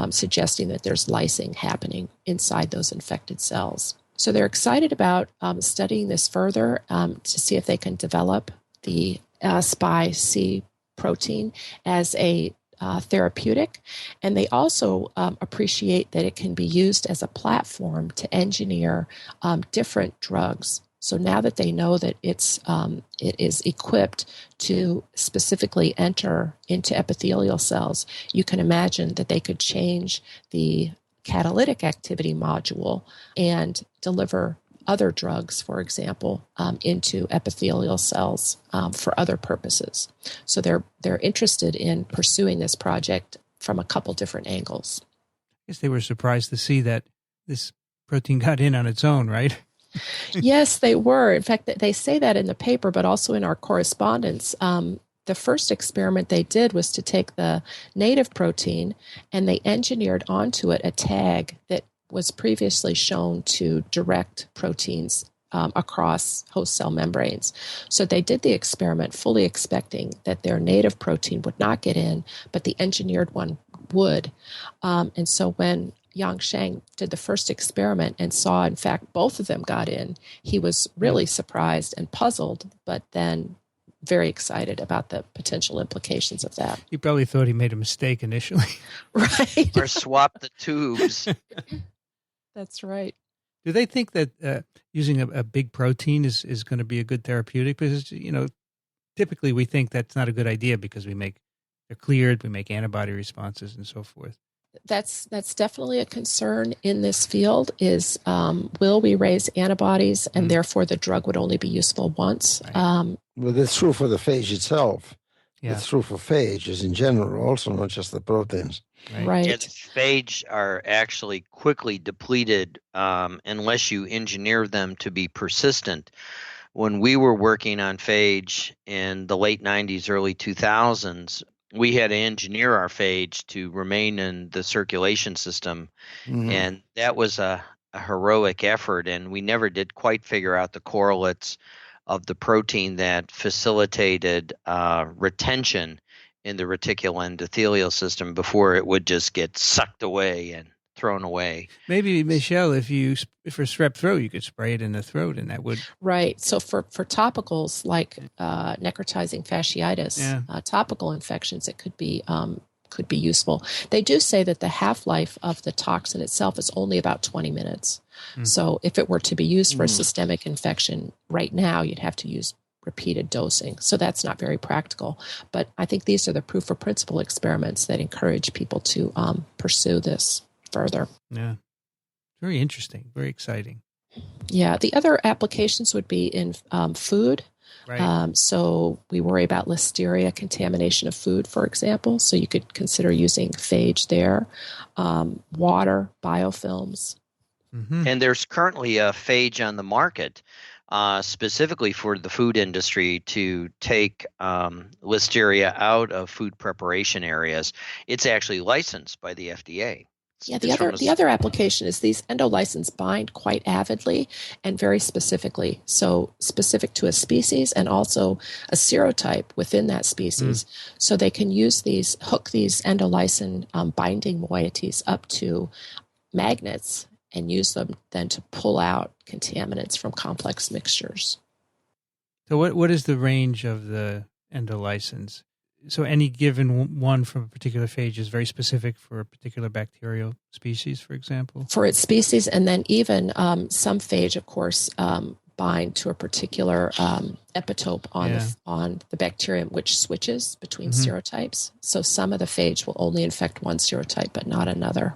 Speaker 3: suggesting that there's lysing happening inside those infected cells. So they're excited about studying this further to see if they can develop the SPY-C protein as a therapeutic. And they also appreciate that it can be used as a platform to engineer different drugs. So now that they know that it is equipped to specifically enter into epithelial cells, you can imagine that they could change the catalytic activity module and deliver other drugs, for example, into epithelial cells for other purposes. So they're interested in pursuing this project from a couple different angles.
Speaker 1: I guess they were surprised to see that this protein got in on its own, right?
Speaker 3: Yes, they were. In fact, they say that in the paper, but also in our correspondence. The first experiment they did was to take the native protein and they engineered onto it a tag that was previously shown to direct proteins across host cell membranes. So they did the experiment fully expecting that their native protein would not get in, but the engineered one would. And so when Yang Sheng did the first experiment and saw, in fact, both of them got in, he was really surprised and puzzled, but then very excited about the potential implications of that.
Speaker 1: He probably thought he made a mistake initially.
Speaker 3: Right.
Speaker 4: Or swap the tubes.
Speaker 3: That's right.
Speaker 1: Do they think that using a big protein is going to be a good therapeutic? Because, typically we think that's not a good idea because they're cleared, we make antibody responses and so forth.
Speaker 3: That's definitely a concern in this field is will we raise antibodies and therefore the drug would only be useful once?
Speaker 1: Right.
Speaker 2: Well, that's true for the phage itself.
Speaker 1: Yeah.
Speaker 2: It's true for phages in general, also not just the proteins.
Speaker 3: Right.
Speaker 4: Yeah, the phage are actually quickly depleted unless you engineer them to be persistent. When we were working on phage in the late 90s, early 2000s, we had to engineer our phage to remain in the circulation system, and that was a heroic effort, and we never did quite figure out the correlates of the protein that facilitated retention in the reticuloendothelial system before it would just get sucked away and thrown away.
Speaker 1: Maybe, Michele, if for strep throat, you could spray it in the throat and that would...
Speaker 3: Right. So for topicals like necrotizing fasciitis, topical infections, it could be useful. They do say that the half-life of the toxin itself is only about 20 minutes. So if it were to be used for a systemic infection right now, you'd have to use repeated dosing. So that's not very practical. But I think these are the proof of principle experiments that encourage people to pursue this further.
Speaker 1: Yeah. Very interesting. Very exciting.
Speaker 3: Yeah. The other applications would be in food.
Speaker 1: Right.
Speaker 3: So we worry about listeria contamination of food, for example. So you could consider using phage there. Water, biofilms.
Speaker 1: Mm-hmm.
Speaker 4: And there's currently a phage on the market specifically for the food industry to take listeria out of food preparation areas. It's actually licensed by the FDA.
Speaker 3: Yeah, the other application is these endolysins bind quite avidly and very specifically. So specific to a species and also a serotype within that species. So they can hook these endolysin binding moieties up to magnets and use them then to pull out contaminants from complex mixtures.
Speaker 1: So what is the range of the endolysins? So any given one from a particular phage is very specific for a particular bacterial species, for example?
Speaker 3: For its species, and then even some phage, of course, bind to a particular epitope on the bacterium, which switches between serotypes. So some of the phage will only infect one serotype, but not another.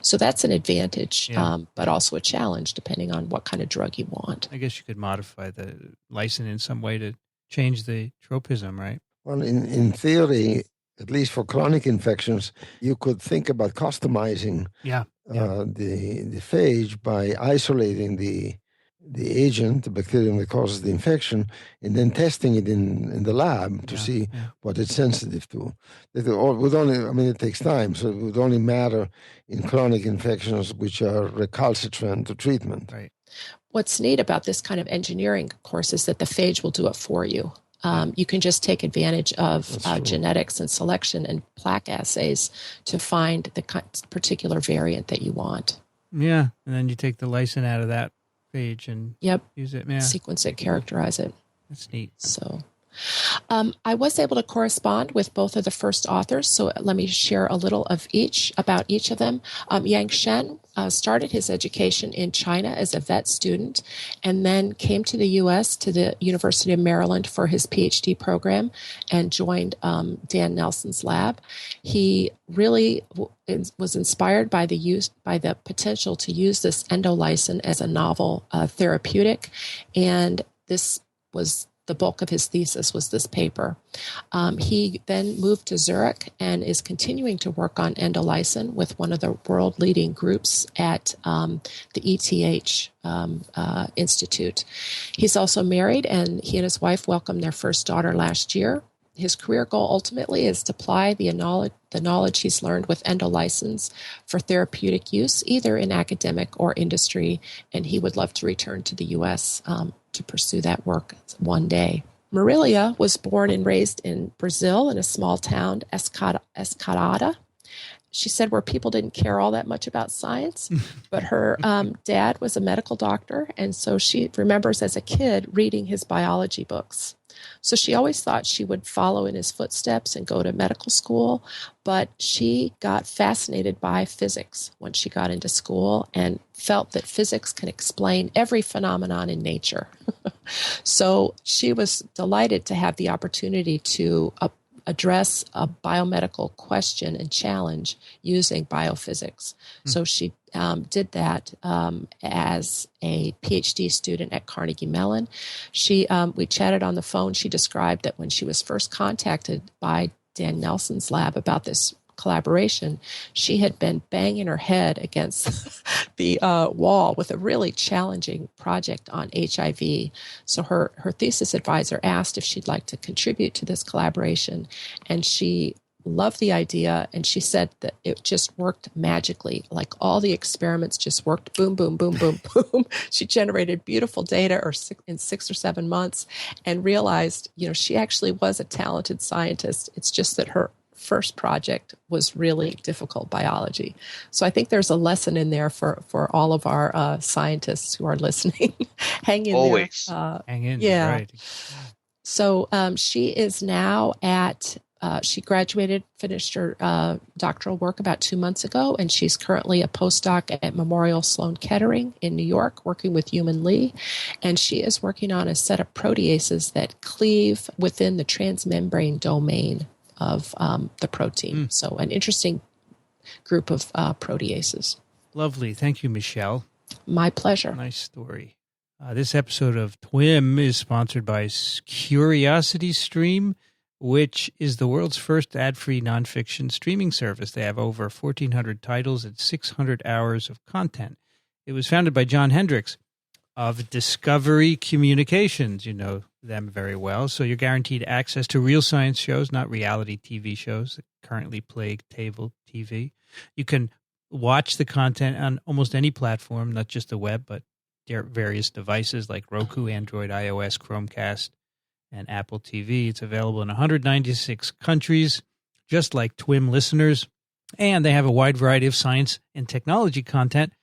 Speaker 3: So that's an advantage, but also a challenge depending on what kind of drug you want.
Speaker 1: I guess you could modify the lysine in some way to change the tropism, right?
Speaker 2: Well, in theory, at least for chronic infections, you could think about customizing the phage by isolating the agent, the bacterium that causes the infection, and then testing it in the lab to see what it's sensitive to. It takes time, so it would only matter in chronic infections which are recalcitrant to treatment.
Speaker 1: Right.
Speaker 3: What's neat about this kind of engineering, of course, is that the phage will do it for you. You can just take advantage of genetics and selection and plaque assays to find the particular variant that you want.
Speaker 1: Yeah, and then you take the lysine out of that phage and use it. Yeah.
Speaker 3: Sequence it, characterize it.
Speaker 1: That's neat.
Speaker 3: So I was able to correspond with both of the first authors, so let me share a little of about each of them. Yang Shen started his education in China as a vet student and then came to the U.S. to the University of Maryland for his PhD program and joined Dan Nelson's lab. He really was inspired by the potential to use this endolysin as a novel therapeutic, and this was the bulk of his thesis was this paper. He then moved to Zurich and is continuing to work on endolysin with one of the world-leading groups at the ETH Institute. He's also married, and he and his wife welcomed their first daughter last year. His career goal ultimately is to apply the knowledge he's learned with endolysins for therapeutic use, either in academic or industry, and he would love to return to the U.S. To pursue that work one day. Marilia was born and raised in Brazil in a small town, Escalada. She said where people didn't care all that much about science, but her dad was a medical doctor, and so she remembers as a kid reading his biology books. So she always thought she would follow in his footsteps and go to medical school, but she got fascinated by physics when she got into school and felt that physics can explain every phenomenon in nature. So she was delighted to have the opportunity to address a biomedical question and challenge using biophysics. So she did that as a PhD student at Carnegie Mellon. We chatted on the phone. She described that when she was first contacted by Dan Nelson's lab about this collaboration, she had been banging her head against the wall with a really challenging project on HIV. So her thesis advisor asked if she'd like to contribute to this collaboration, and she loved the idea, and she said that it just worked magically. Like all the experiments just worked, boom, boom, boom, boom, boom. She generated beautiful data in 6 or 7 months and realized, she actually was a talented scientist. It's just that her first project was really difficult biology. So I think there's a lesson in there for all of our scientists who are listening. Hang in
Speaker 4: Always.
Speaker 3: there.
Speaker 1: Hang in.
Speaker 3: Yeah.
Speaker 1: Right.
Speaker 3: So she is now she graduated, finished her doctoral work about 2 months ago, and she's currently a postdoc at Memorial Sloan Kettering in New York, working with Human Lee. And she is working on a set of proteases that cleave within the transmembrane domain of the protein. So an interesting group of proteases.
Speaker 1: Lovely. Thank you, Michele.
Speaker 3: My pleasure.
Speaker 1: Nice story. This episode of TWiM is sponsored by CuriosityStream, which is the world's first ad-free nonfiction streaming service. They have over 1,400 titles and 600 hours of content. It was founded by John Hendricks of Discovery Communications. You know them very well. So you're guaranteed access to real science shows, not reality TV shows that currently plague cable TV. You can watch the content on almost any platform, not just the web, but various devices like Roku, Android, iOS, Chromecast, and Apple TV. It's available in 196 countries, just like TWiM listeners. And they have a wide variety of science and technology content,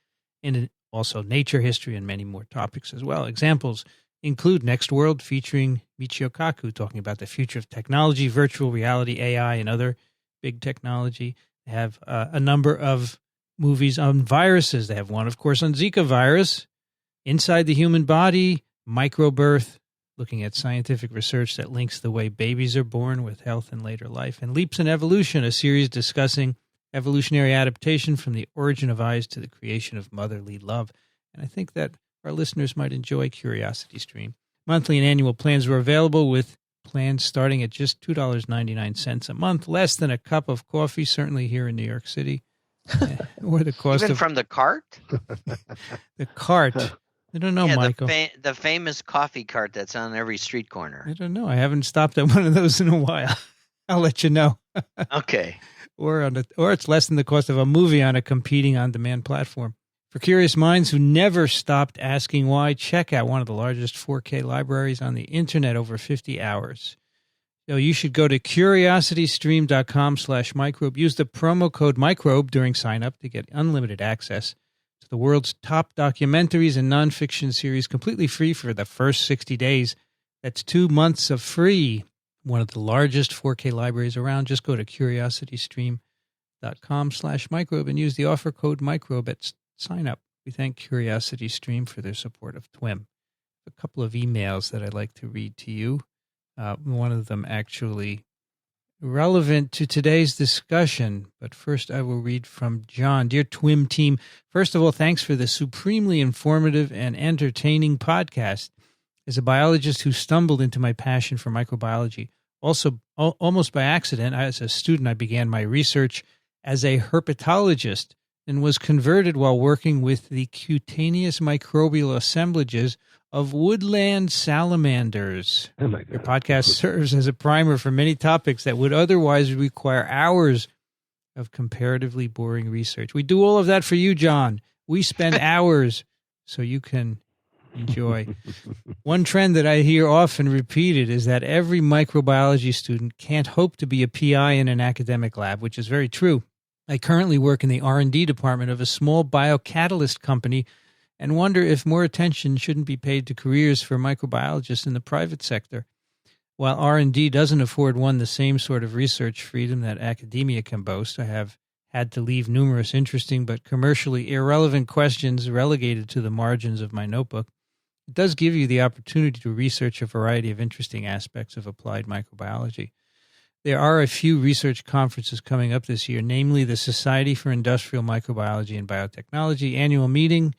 Speaker 1: and also nature, history, and many more topics as well. Examples include Next World, featuring Michio Kaku, talking about the future of technology, virtual reality, AI, and other big technology. They have a number of movies on viruses. They have one, of course, on Zika virus, Inside the Human Body, Microbirth, looking at scientific research that links the way babies are born with health in later life, and Leaps in Evolution, a series discussing evolutionary adaptation from the origin of eyes to the creation of motherly love. And I think that our listeners might enjoy CuriosityStream. Monthly and annual plans are available, with plans starting at just $2.99 a month, less than a cup of coffee, certainly here in New York City. Or the cost
Speaker 4: Even
Speaker 1: of
Speaker 4: from the cart?
Speaker 1: the cart. I don't know,
Speaker 4: yeah,
Speaker 1: Michael.
Speaker 4: The famous coffee cart that's on every street corner.
Speaker 1: I don't know. I haven't stopped at one of those in a while. I'll let you know.
Speaker 4: Okay.
Speaker 1: Or it's less than the cost of a movie on a competing on-demand platform. For curious minds who never stopped asking why, check out one of the largest 4K libraries on the internet, over 50 hours. So you should go to curiositystream.com/microbe. Use the promo code microbe during sign-up to get unlimited access to the world's top documentaries and nonfiction series completely free for the first 60 days. That's 2 months of free. One of the largest 4K libraries around. Just go to curiositystream.com/microbe and use the offer code microbe at sign up. We thank CuriosityStream for their support of TWiM. A couple of emails that I'd like to read to you. One of them actually relevant to today's discussion. But first I will read from John. Dear TWiM team, first of all, thanks for the supremely informative and entertaining podcast. As a biologist who stumbled into my passion for microbiology, also almost by accident, as a student, I began my research as a herpetologist and was converted while working with the cutaneous microbial assemblages of woodland salamanders.
Speaker 2: Oh my God.
Speaker 1: Your podcast serves as a primer for many topics that would otherwise require hours of comparatively boring research. We do all of that for you, John. We spend hours so you can enjoy. One trend that I hear often repeated is that every microbiology student can't hope to be a PI in an academic lab, which is very true. I currently work in the R&D department of a small biocatalyst company and wonder if more attention shouldn't be paid to careers for microbiologists in the private sector. While R&D doesn't afford one the same sort of research freedom that academia can boast, I have had to leave numerous interesting but commercially irrelevant questions relegated to the margins of my notebook. It does give you the opportunity to research a variety of interesting aspects of applied microbiology. There are a few research conferences coming up this year, namely the Society for Industrial Microbiology and Biotechnology annual meeting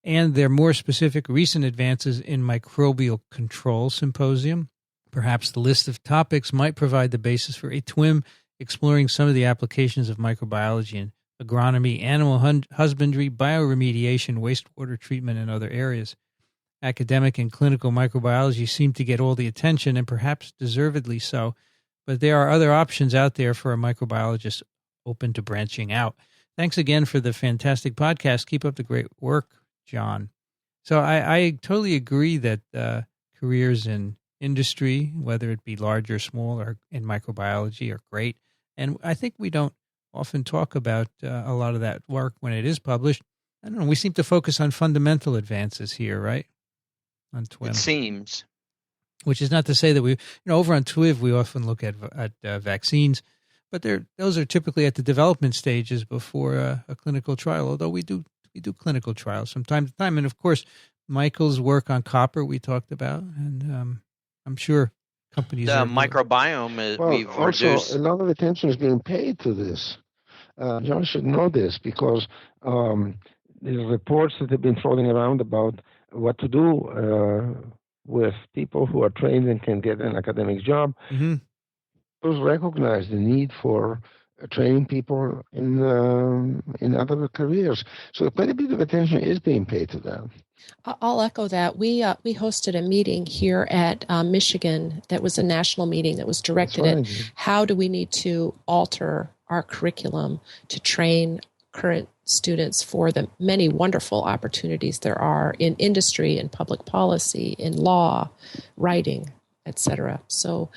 Speaker 1: and their more specific recent advances in microbial control symposium. Perhaps the list of topics might provide the basis for a TWiM exploring some of the applications of microbiology in agronomy, animal husbandry, bioremediation, wastewater treatment, and other areas. Academic and clinical microbiology seem to get all the attention, and perhaps deservedly so, but there are other options out there for a microbiologist open to branching out. Thanks again for the fantastic podcast. Keep up the great work, John. So I totally agree that careers in industry, whether it be large or small, or in microbiology, are great. And I think we don't often talk about a lot of that work when it is published. I don't know. We seem to focus on fundamental advances here, right? On TWiM.
Speaker 4: It seems.
Speaker 1: Which is not to say that we, over on TWiV, we often look at vaccines, but those are typically at the development stages before a clinical trial. Although we do clinical trials from time to time, and of course, Michael's work on copper we talked about, and I'm sure companies.
Speaker 4: The microbiome is we've
Speaker 2: also
Speaker 4: reduced.
Speaker 2: A lot of attention is being paid to this. John should know this because the reports that have been floating around about what to do with people who are trained and can get an academic job, those recognize the need for training people in other careers. So quite a bit of attention is being paid to that.
Speaker 3: I'll echo that. We hosted a meeting here at Michigan that was a national meeting that was directed at how do we need to alter our curriculum to train current students for the many wonderful opportunities there are in industry, in public policy, in law, writing, etc. So,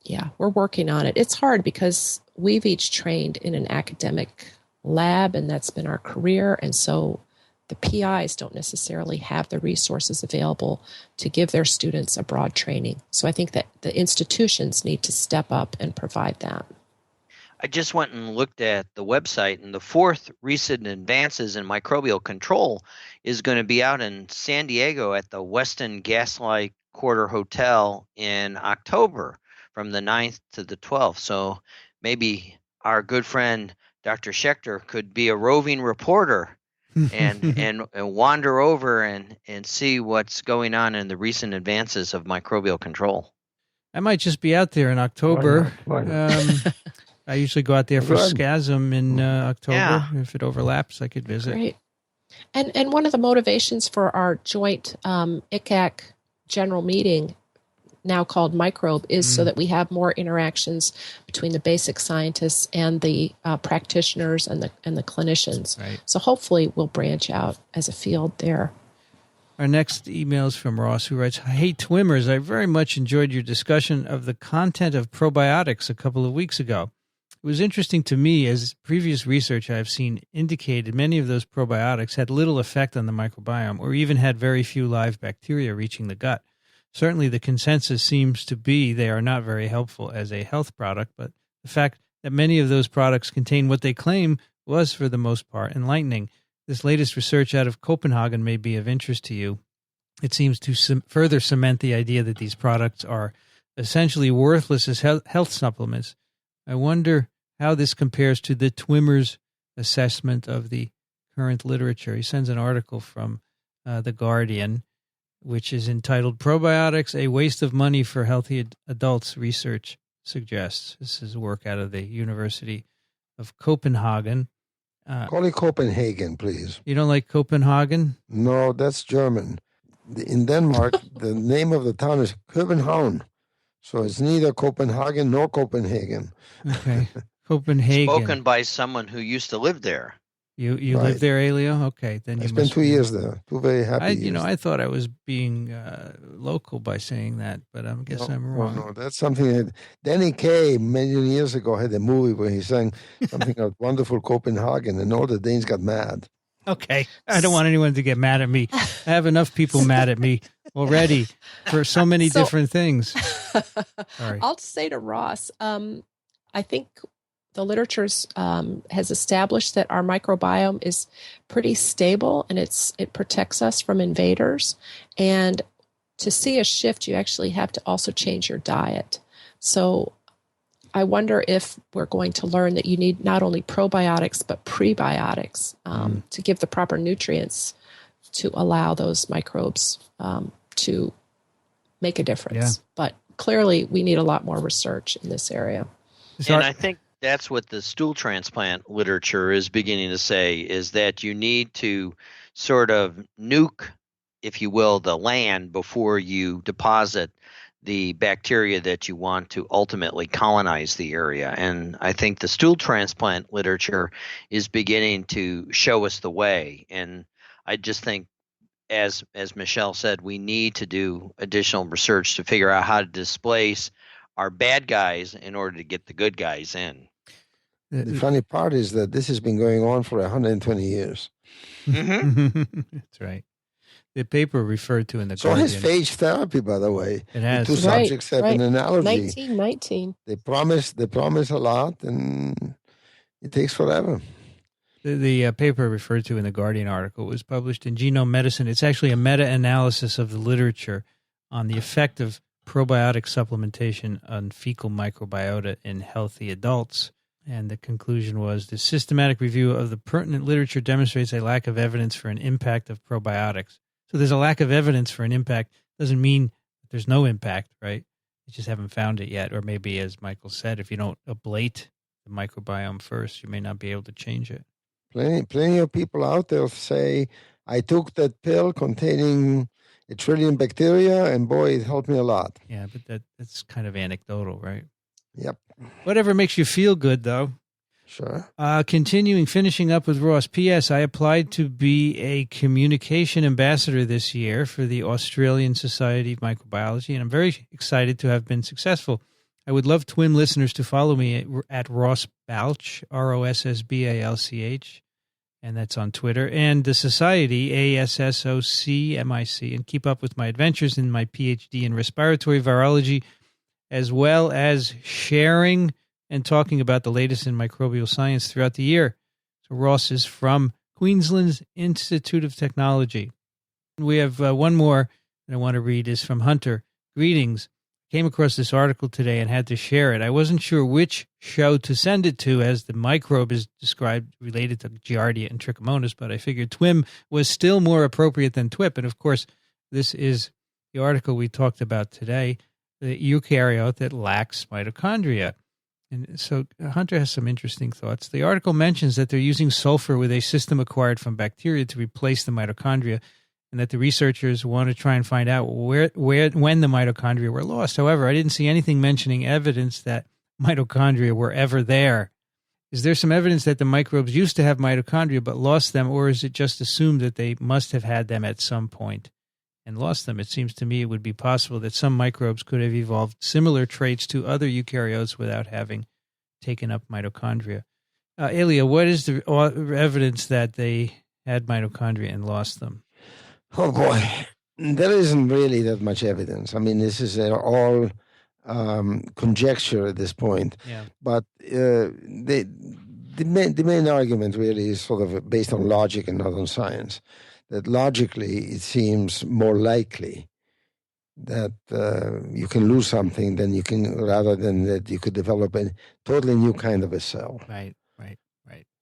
Speaker 3: yeah, we're working on it. It's hard because we've each trained in an academic lab, and that's been our career. And so the PIs don't necessarily have the resources available to give their students a broad training. So I think that the institutions need to step up and provide that.
Speaker 4: I just went and looked at the website, and the fourth recent advances in microbial control is going to be out in San Diego at the Westin Gaslight Quarter Hotel in October from the 9th to the 12th. So maybe our good friend Dr. Schaechter could be a roving reporter and wander over and see what's going on in the recent advances of microbial control.
Speaker 1: I might just be out there in October.
Speaker 2: Why not?
Speaker 1: I usually go out there for
Speaker 2: Good.
Speaker 1: SCASM in October.
Speaker 4: Yeah.
Speaker 1: If it overlaps, I could visit.
Speaker 3: Great. And one of the motivations for our joint ICAC general meeting, now called Microbe, is so that we have more interactions between the basic scientists and the practitioners and the clinicians.
Speaker 1: Right.
Speaker 3: So hopefully we'll branch out as a field there.
Speaker 1: Our next email is from Ross, who writes, "Hey, TWiMers, I very much enjoyed your discussion of the content of probiotics a couple of weeks ago. It was interesting to me, as previous research I have seen indicated many of those probiotics had little effect on the microbiome or even had very few live bacteria reaching the gut. Certainly the consensus seems to be they are not very helpful as a health product, but the fact that many of those products contain what they claim was, for the most part, enlightening. This latest research out of Copenhagen may be of interest to you. It seems to further cement the idea that these products are essentially worthless as health supplements. I wonder how this compares to the TWiMers assessment of the current literature." He sends an article from The Guardian, which is entitled "Probiotics, a Waste of Money for Healthy Adults, Research Suggests." This is work out of the University of Copenhagen.
Speaker 2: Call it Copenhagen, please.
Speaker 1: You don't like Copenhagen?
Speaker 2: No, that's German. In Denmark, the name of the town is København. So it's neither Copenhagen nor Copenhagen.
Speaker 1: Okay. Copenhagen.
Speaker 4: Spoken by someone who used to live there.
Speaker 1: You
Speaker 2: Right.
Speaker 1: live there, Elio? Okay, then
Speaker 2: I
Speaker 1: you
Speaker 2: spent
Speaker 1: must
Speaker 2: 2
Speaker 1: be-
Speaker 2: years there. 2 very happy years.
Speaker 1: I thought I was being local by saying that, but I guess I'm wrong.
Speaker 2: No, that's something that Danny Kaye many years ago had a movie where he sang something about wonderful Copenhagen, and all the Danes got mad.
Speaker 1: Okay, I don't want anyone to get mad at me. I have enough people mad at me already for so many different things. Sorry.
Speaker 3: I'll say to Ross, I think the literature has established that our microbiome is pretty stable and it protects us from invaders. And to see a shift, you actually have to also change your diet. So I wonder if we're going to learn that you need not only probiotics, but prebiotics to give the proper nutrients to allow those microbes to make a difference.
Speaker 1: Yeah.
Speaker 3: But clearly, we need a lot more research in this area.
Speaker 4: And I think that's what the stool transplant literature is beginning to say, is that you need to sort of nuke, if you will, the land before you deposit the bacteria that you want to ultimately colonize the area. And I think the stool transplant literature is beginning to show us the way. And I just think, as Michele said, we need to do additional research to figure out how to displace our bad guys in order to get the good guys in.
Speaker 2: The funny part is that this has been going on for 120 years.
Speaker 1: That's right. The paper referred to in the
Speaker 2: So
Speaker 1: Guardian.
Speaker 2: has phage therapy, by the way.
Speaker 1: It has.
Speaker 2: The two subjects have an analogy.
Speaker 3: 1919.
Speaker 2: They promise a lot, and it takes forever.
Speaker 1: The paper referred to in the Guardian article was published in Genome Medicine. It's actually a meta-analysis of the literature on the effect of probiotic supplementation on fecal microbiota in healthy adults. And the conclusion was, the systematic review of the pertinent literature demonstrates a lack of evidence for an impact of probiotics. So there's a lack of evidence for an impact. Doesn't mean that there's no impact, right? You just haven't found it yet. Or maybe, as Michael said, if you don't ablate the microbiome first, you may not be able to change it.
Speaker 2: Plenty of people out there say, I took that pill containing 1 trillion bacteria, and boy, it helped me a lot.
Speaker 1: Yeah, but that's kind of anecdotal, right?
Speaker 2: Yep.
Speaker 1: Whatever makes you feel good, though.
Speaker 2: Sure.
Speaker 1: Finishing up with Ross. P.S. I applied to be a communication ambassador this year for the Australian Society of Microbiology, and I'm very excited to have been successful. I would love TWiM listeners to follow me at Ross Balch, RossBalch, and that's on Twitter, and the Society, ASSOCMIC, and keep up with my adventures in my PhD in respiratory virology, as well as sharing and talking about the latest in microbial science throughout the year. So Ross is from Queensland's Institute of Technology. We have one more that I want to read is from Hunter. Greetings. Came across this article today and had to share it. I wasn't sure which show to send it to, as the microbe is described related to Giardia and Trichomonas, but I figured TWiM was still more appropriate than TWiP. And of course, this is the article we talked about today, the eukaryote that lacks mitochondria. And so Hunter has some interesting thoughts. The article mentions that they're using sulfur with a system acquired from bacteria to replace the mitochondria, and that the researchers want to try and find out when the mitochondria were lost. However, I didn't see anything mentioning evidence that mitochondria were ever there. Is there some evidence that the microbes used to have mitochondria but lost them, or is it just assumed that they must have had them at some point and lost them? It seems to me it would be possible that some microbes could have evolved similar traits to other eukaryotes without having taken up mitochondria. Elio, what is the evidence that they had mitochondria and lost them?
Speaker 2: Oh, boy. There isn't really that much evidence. I mean, this is all conjecture at this point.
Speaker 1: Yeah.
Speaker 2: But the main argument really is sort of based on logic and not on science. That logically, it seems more likely that you can lose something rather than that you could develop a totally new kind of a cell.
Speaker 1: Right.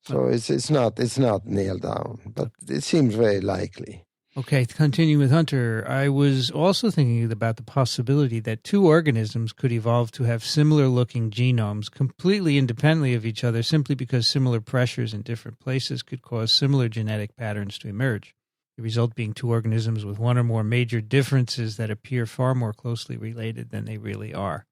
Speaker 2: So it's not nailed down, but it seems very likely.
Speaker 1: Okay, continuing with Hunter, I was also thinking about the possibility that two organisms could evolve to have similar-looking genomes completely independently of each other simply because similar pressures in different places could cause similar genetic patterns to emerge. The result being two organisms with one or more major differences that appear far more closely related than they really are.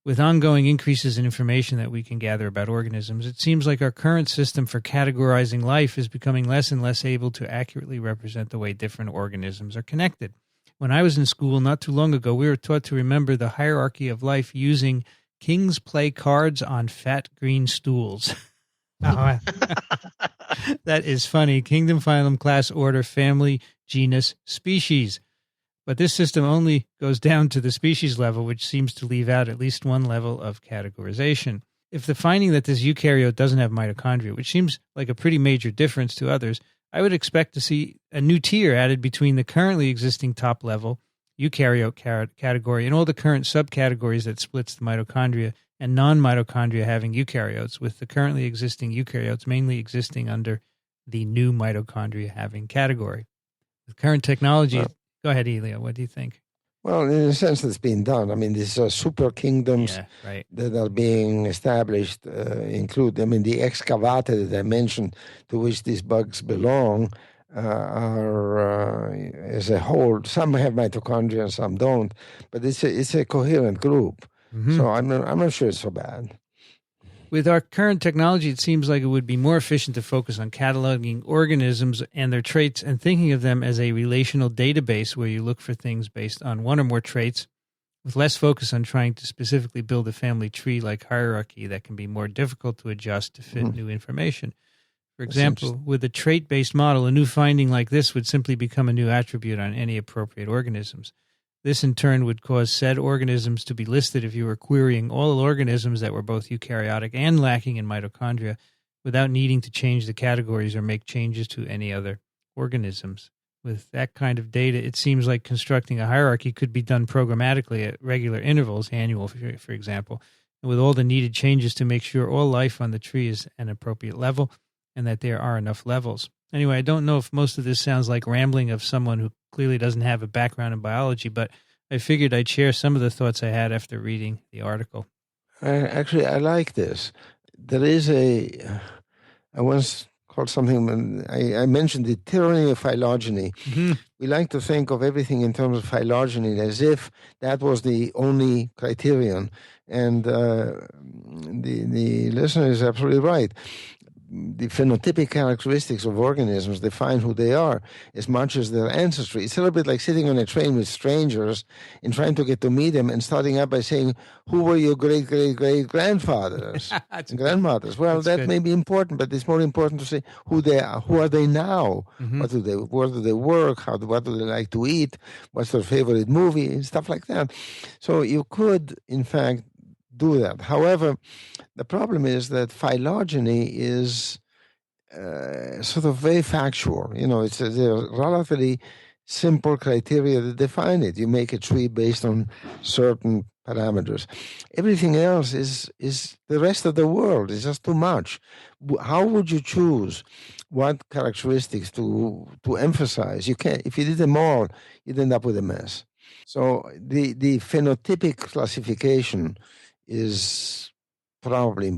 Speaker 1: With ongoing increases in information that we can gather about organisms, it seems like our current system for categorizing life is becoming less and less able to accurately represent the way different organisms are connected. When I was in school not too long ago, we were taught to remember the hierarchy of life using kings play cards on fat green stools. Oh, that is funny. Kingdom, phylum, class, order, family, genus, species. But this system only goes down to the species level, which seems to leave out at least one level of categorization. If the finding that this eukaryote doesn't have mitochondria, which seems like a pretty major difference to others, I would expect to see a new tier added between the currently existing top level eukaryote category and all the current subcategories that splits the mitochondria and non-mitochondria having eukaryotes, with the currently existing eukaryotes mainly existing under the new mitochondria having category. With current technology... Go ahead, Elio. What do you think?
Speaker 2: Well, in a sense, it's been done. I mean, these super kingdoms that are being established include, the excavata that I mentioned, to which these bugs belong, are as a whole. Some have mitochondria and some don't, but it's a coherent group. Mm-hmm. So I'm not sure it's so bad.
Speaker 1: With our current technology, it seems like it would be more efficient to focus on cataloging organisms and their traits and thinking of them as a relational database where you look for things based on one or more traits, with less focus on trying to specifically build a family tree-like hierarchy that can be more difficult to adjust to fit new information. For example, with a trait-based model, a new finding like this would simply become a new attribute on any appropriate organisms. This, in turn, would cause said organisms to be listed if you were querying all organisms that were both eukaryotic and lacking in mitochondria without needing to change the categories or make changes to any other organisms. With that kind of data, it seems like constructing a hierarchy could be done programmatically at regular intervals, annual, for example, and with all the needed changes to make sure all life on the tree is an appropriate level and that there are enough levels. Anyway, I don't know if most of this sounds like rambling of someone who clearly doesn't have a background in biology, but I figured I'd share some of the thoughts I had after reading the article.
Speaker 2: Actually, I like this. There is I once called something, I mentioned the tyranny of phylogeny. Mm-hmm. We like to think of everything in terms of phylogeny as if that was the only criterion. And the listener is absolutely right. The phenotypic characteristics of organisms define who they are as much as their ancestry. It's a little bit like sitting on a train with strangers and trying to get to meet them and starting out by saying, who were your great-great-great-grandfathers and grandmothers? Well, that may be important, but it's more important to say who they are. Who are they now? Mm-hmm. Where do they work? What do they like to eat? What's their favorite movie? And stuff like that. So you could, in fact, do that. However, the problem is that phylogeny is sort of very factual. It's a relatively simple criteria that define it. You make a tree based on certain parameters. Everything else is the rest of the world. It's just too much. How would you choose what characteristics to emphasize? You can't. If you did them all, you'd end up with a mess. So the phenotypic classification is probably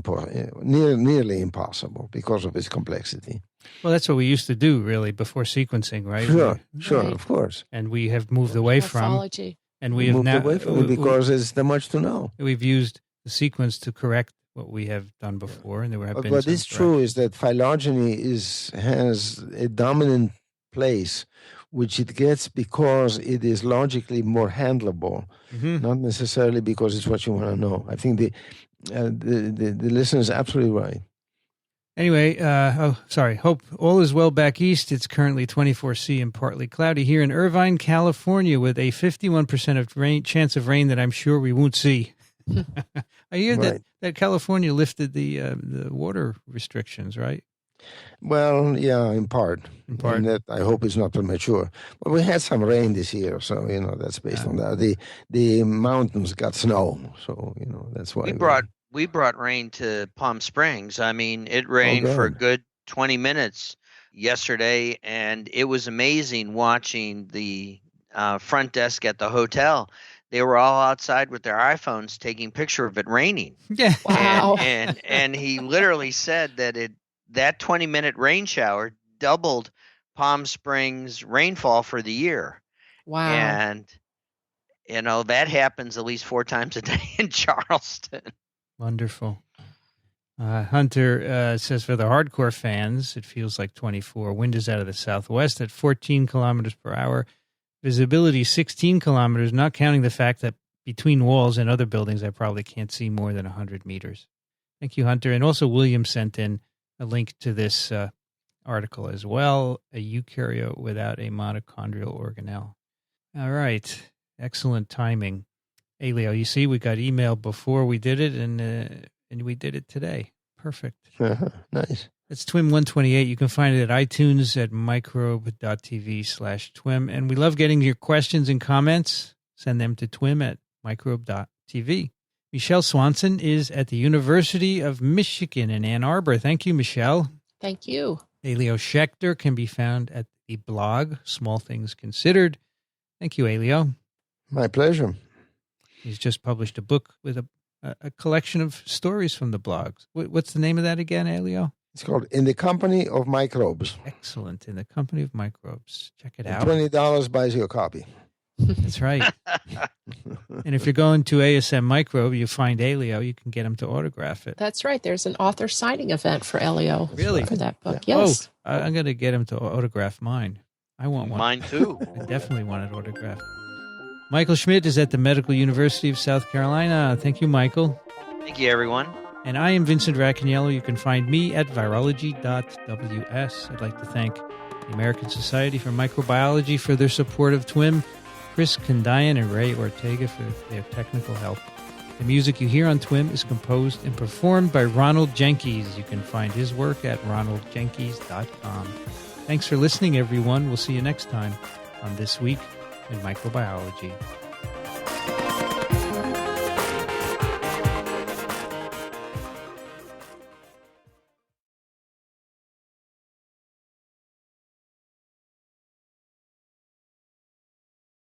Speaker 2: nearly impossible because of its complexity.
Speaker 1: Well, that's what we used to do, really, before sequencing, right?
Speaker 2: Sure,
Speaker 3: Right.
Speaker 2: of course.
Speaker 1: And we have moved away from,
Speaker 3: Morphology.
Speaker 1: and we have
Speaker 2: moved
Speaker 1: now
Speaker 2: away from it because there's too much to know.
Speaker 1: we've used the sequence to correct what we have done before, and there have been.
Speaker 2: What is true is that phylogeny has a dominant place, which it gets because it is logically more handleable, not necessarily because it's what you want to know. I think the listener is absolutely right.
Speaker 1: Anyway, hope all is well back east. It's currently 24C and partly cloudy here in Irvine, California, with a 51% of chance of rain that I'm sure we won't see. I hear that California lifted the water restrictions, right?
Speaker 2: Well, yeah, in part.
Speaker 1: And
Speaker 2: that I hope is not premature. But we had some rain this year, so that's based on that. The mountains got snow, so that's why
Speaker 4: we brought rain to Palm Springs. I mean, it rained for a good 20 minutes yesterday, and it was amazing watching the front desk at the hotel. They were all outside with their iPhones taking picture of it raining.
Speaker 1: Yeah.
Speaker 3: Wow.
Speaker 4: And he literally said that 20-minute rain shower doubled Palm Springs rainfall for the year.
Speaker 3: Wow.
Speaker 4: And that happens at least 4 times a day in Charleston.
Speaker 1: Wonderful. Hunter says, for the hardcore fans, it feels like 24. Wind is out of the southwest at 14 kilometers per hour. Visibility 16 kilometers, not counting the fact that between walls and other buildings, I probably can't see more than 100 meters. Thank you, Hunter. And also William sent in a link to this article as well, a eukaryote without a mitochondrial organelle. All right. Excellent timing. Elio, you see, we got email before we did it, and we did it today. Perfect.
Speaker 2: Nice.
Speaker 1: It's TWiM 128. You can find it at iTunes at microbe.tv/TWiM. And we love getting your questions and comments. Send them to TWiM at microbe.tv. Michele Swanson is at the University of Michigan in Ann Arbor. Thank you, Michele.
Speaker 3: Thank you.
Speaker 1: Elio Schaechter can be found at the blog Small Things Considered. Thank you, Elio.
Speaker 2: My pleasure.
Speaker 1: He's just published a book with a collection of stories from the blogs. What's the name of that again, Elio?
Speaker 2: It's called In the Company of Microbes.
Speaker 1: Excellent. In the Company of Microbes. Check it out.
Speaker 2: $20 buys you a copy.
Speaker 1: That's right. And if you're going to ASM Microbe, you find Elio, you can get him to autograph it.
Speaker 3: That's right. There's an author signing event for Elio.
Speaker 1: Really?
Speaker 3: For that book.
Speaker 2: Yeah.
Speaker 3: Yes.
Speaker 1: Oh, I'm going to get him to autograph mine. I want one.
Speaker 4: Mine too.
Speaker 1: I definitely want it autographed. Michael Schmidt is at the Medical University of South Carolina. Thank you, Michael.
Speaker 4: Thank you, everyone.
Speaker 1: And I am Vincent Racaniello. You can find me at virology.ws. I'd like to thank the American Society for Microbiology for their support of TWiM, Chris Kandayan and Ray Ortega for their technical help. The music you hear on TWiM is composed and performed by Ronald Jenkins. You can find his work at ronaldjenkins.com. Thanks for listening, everyone. We'll see you next time on This Week in Microbiology.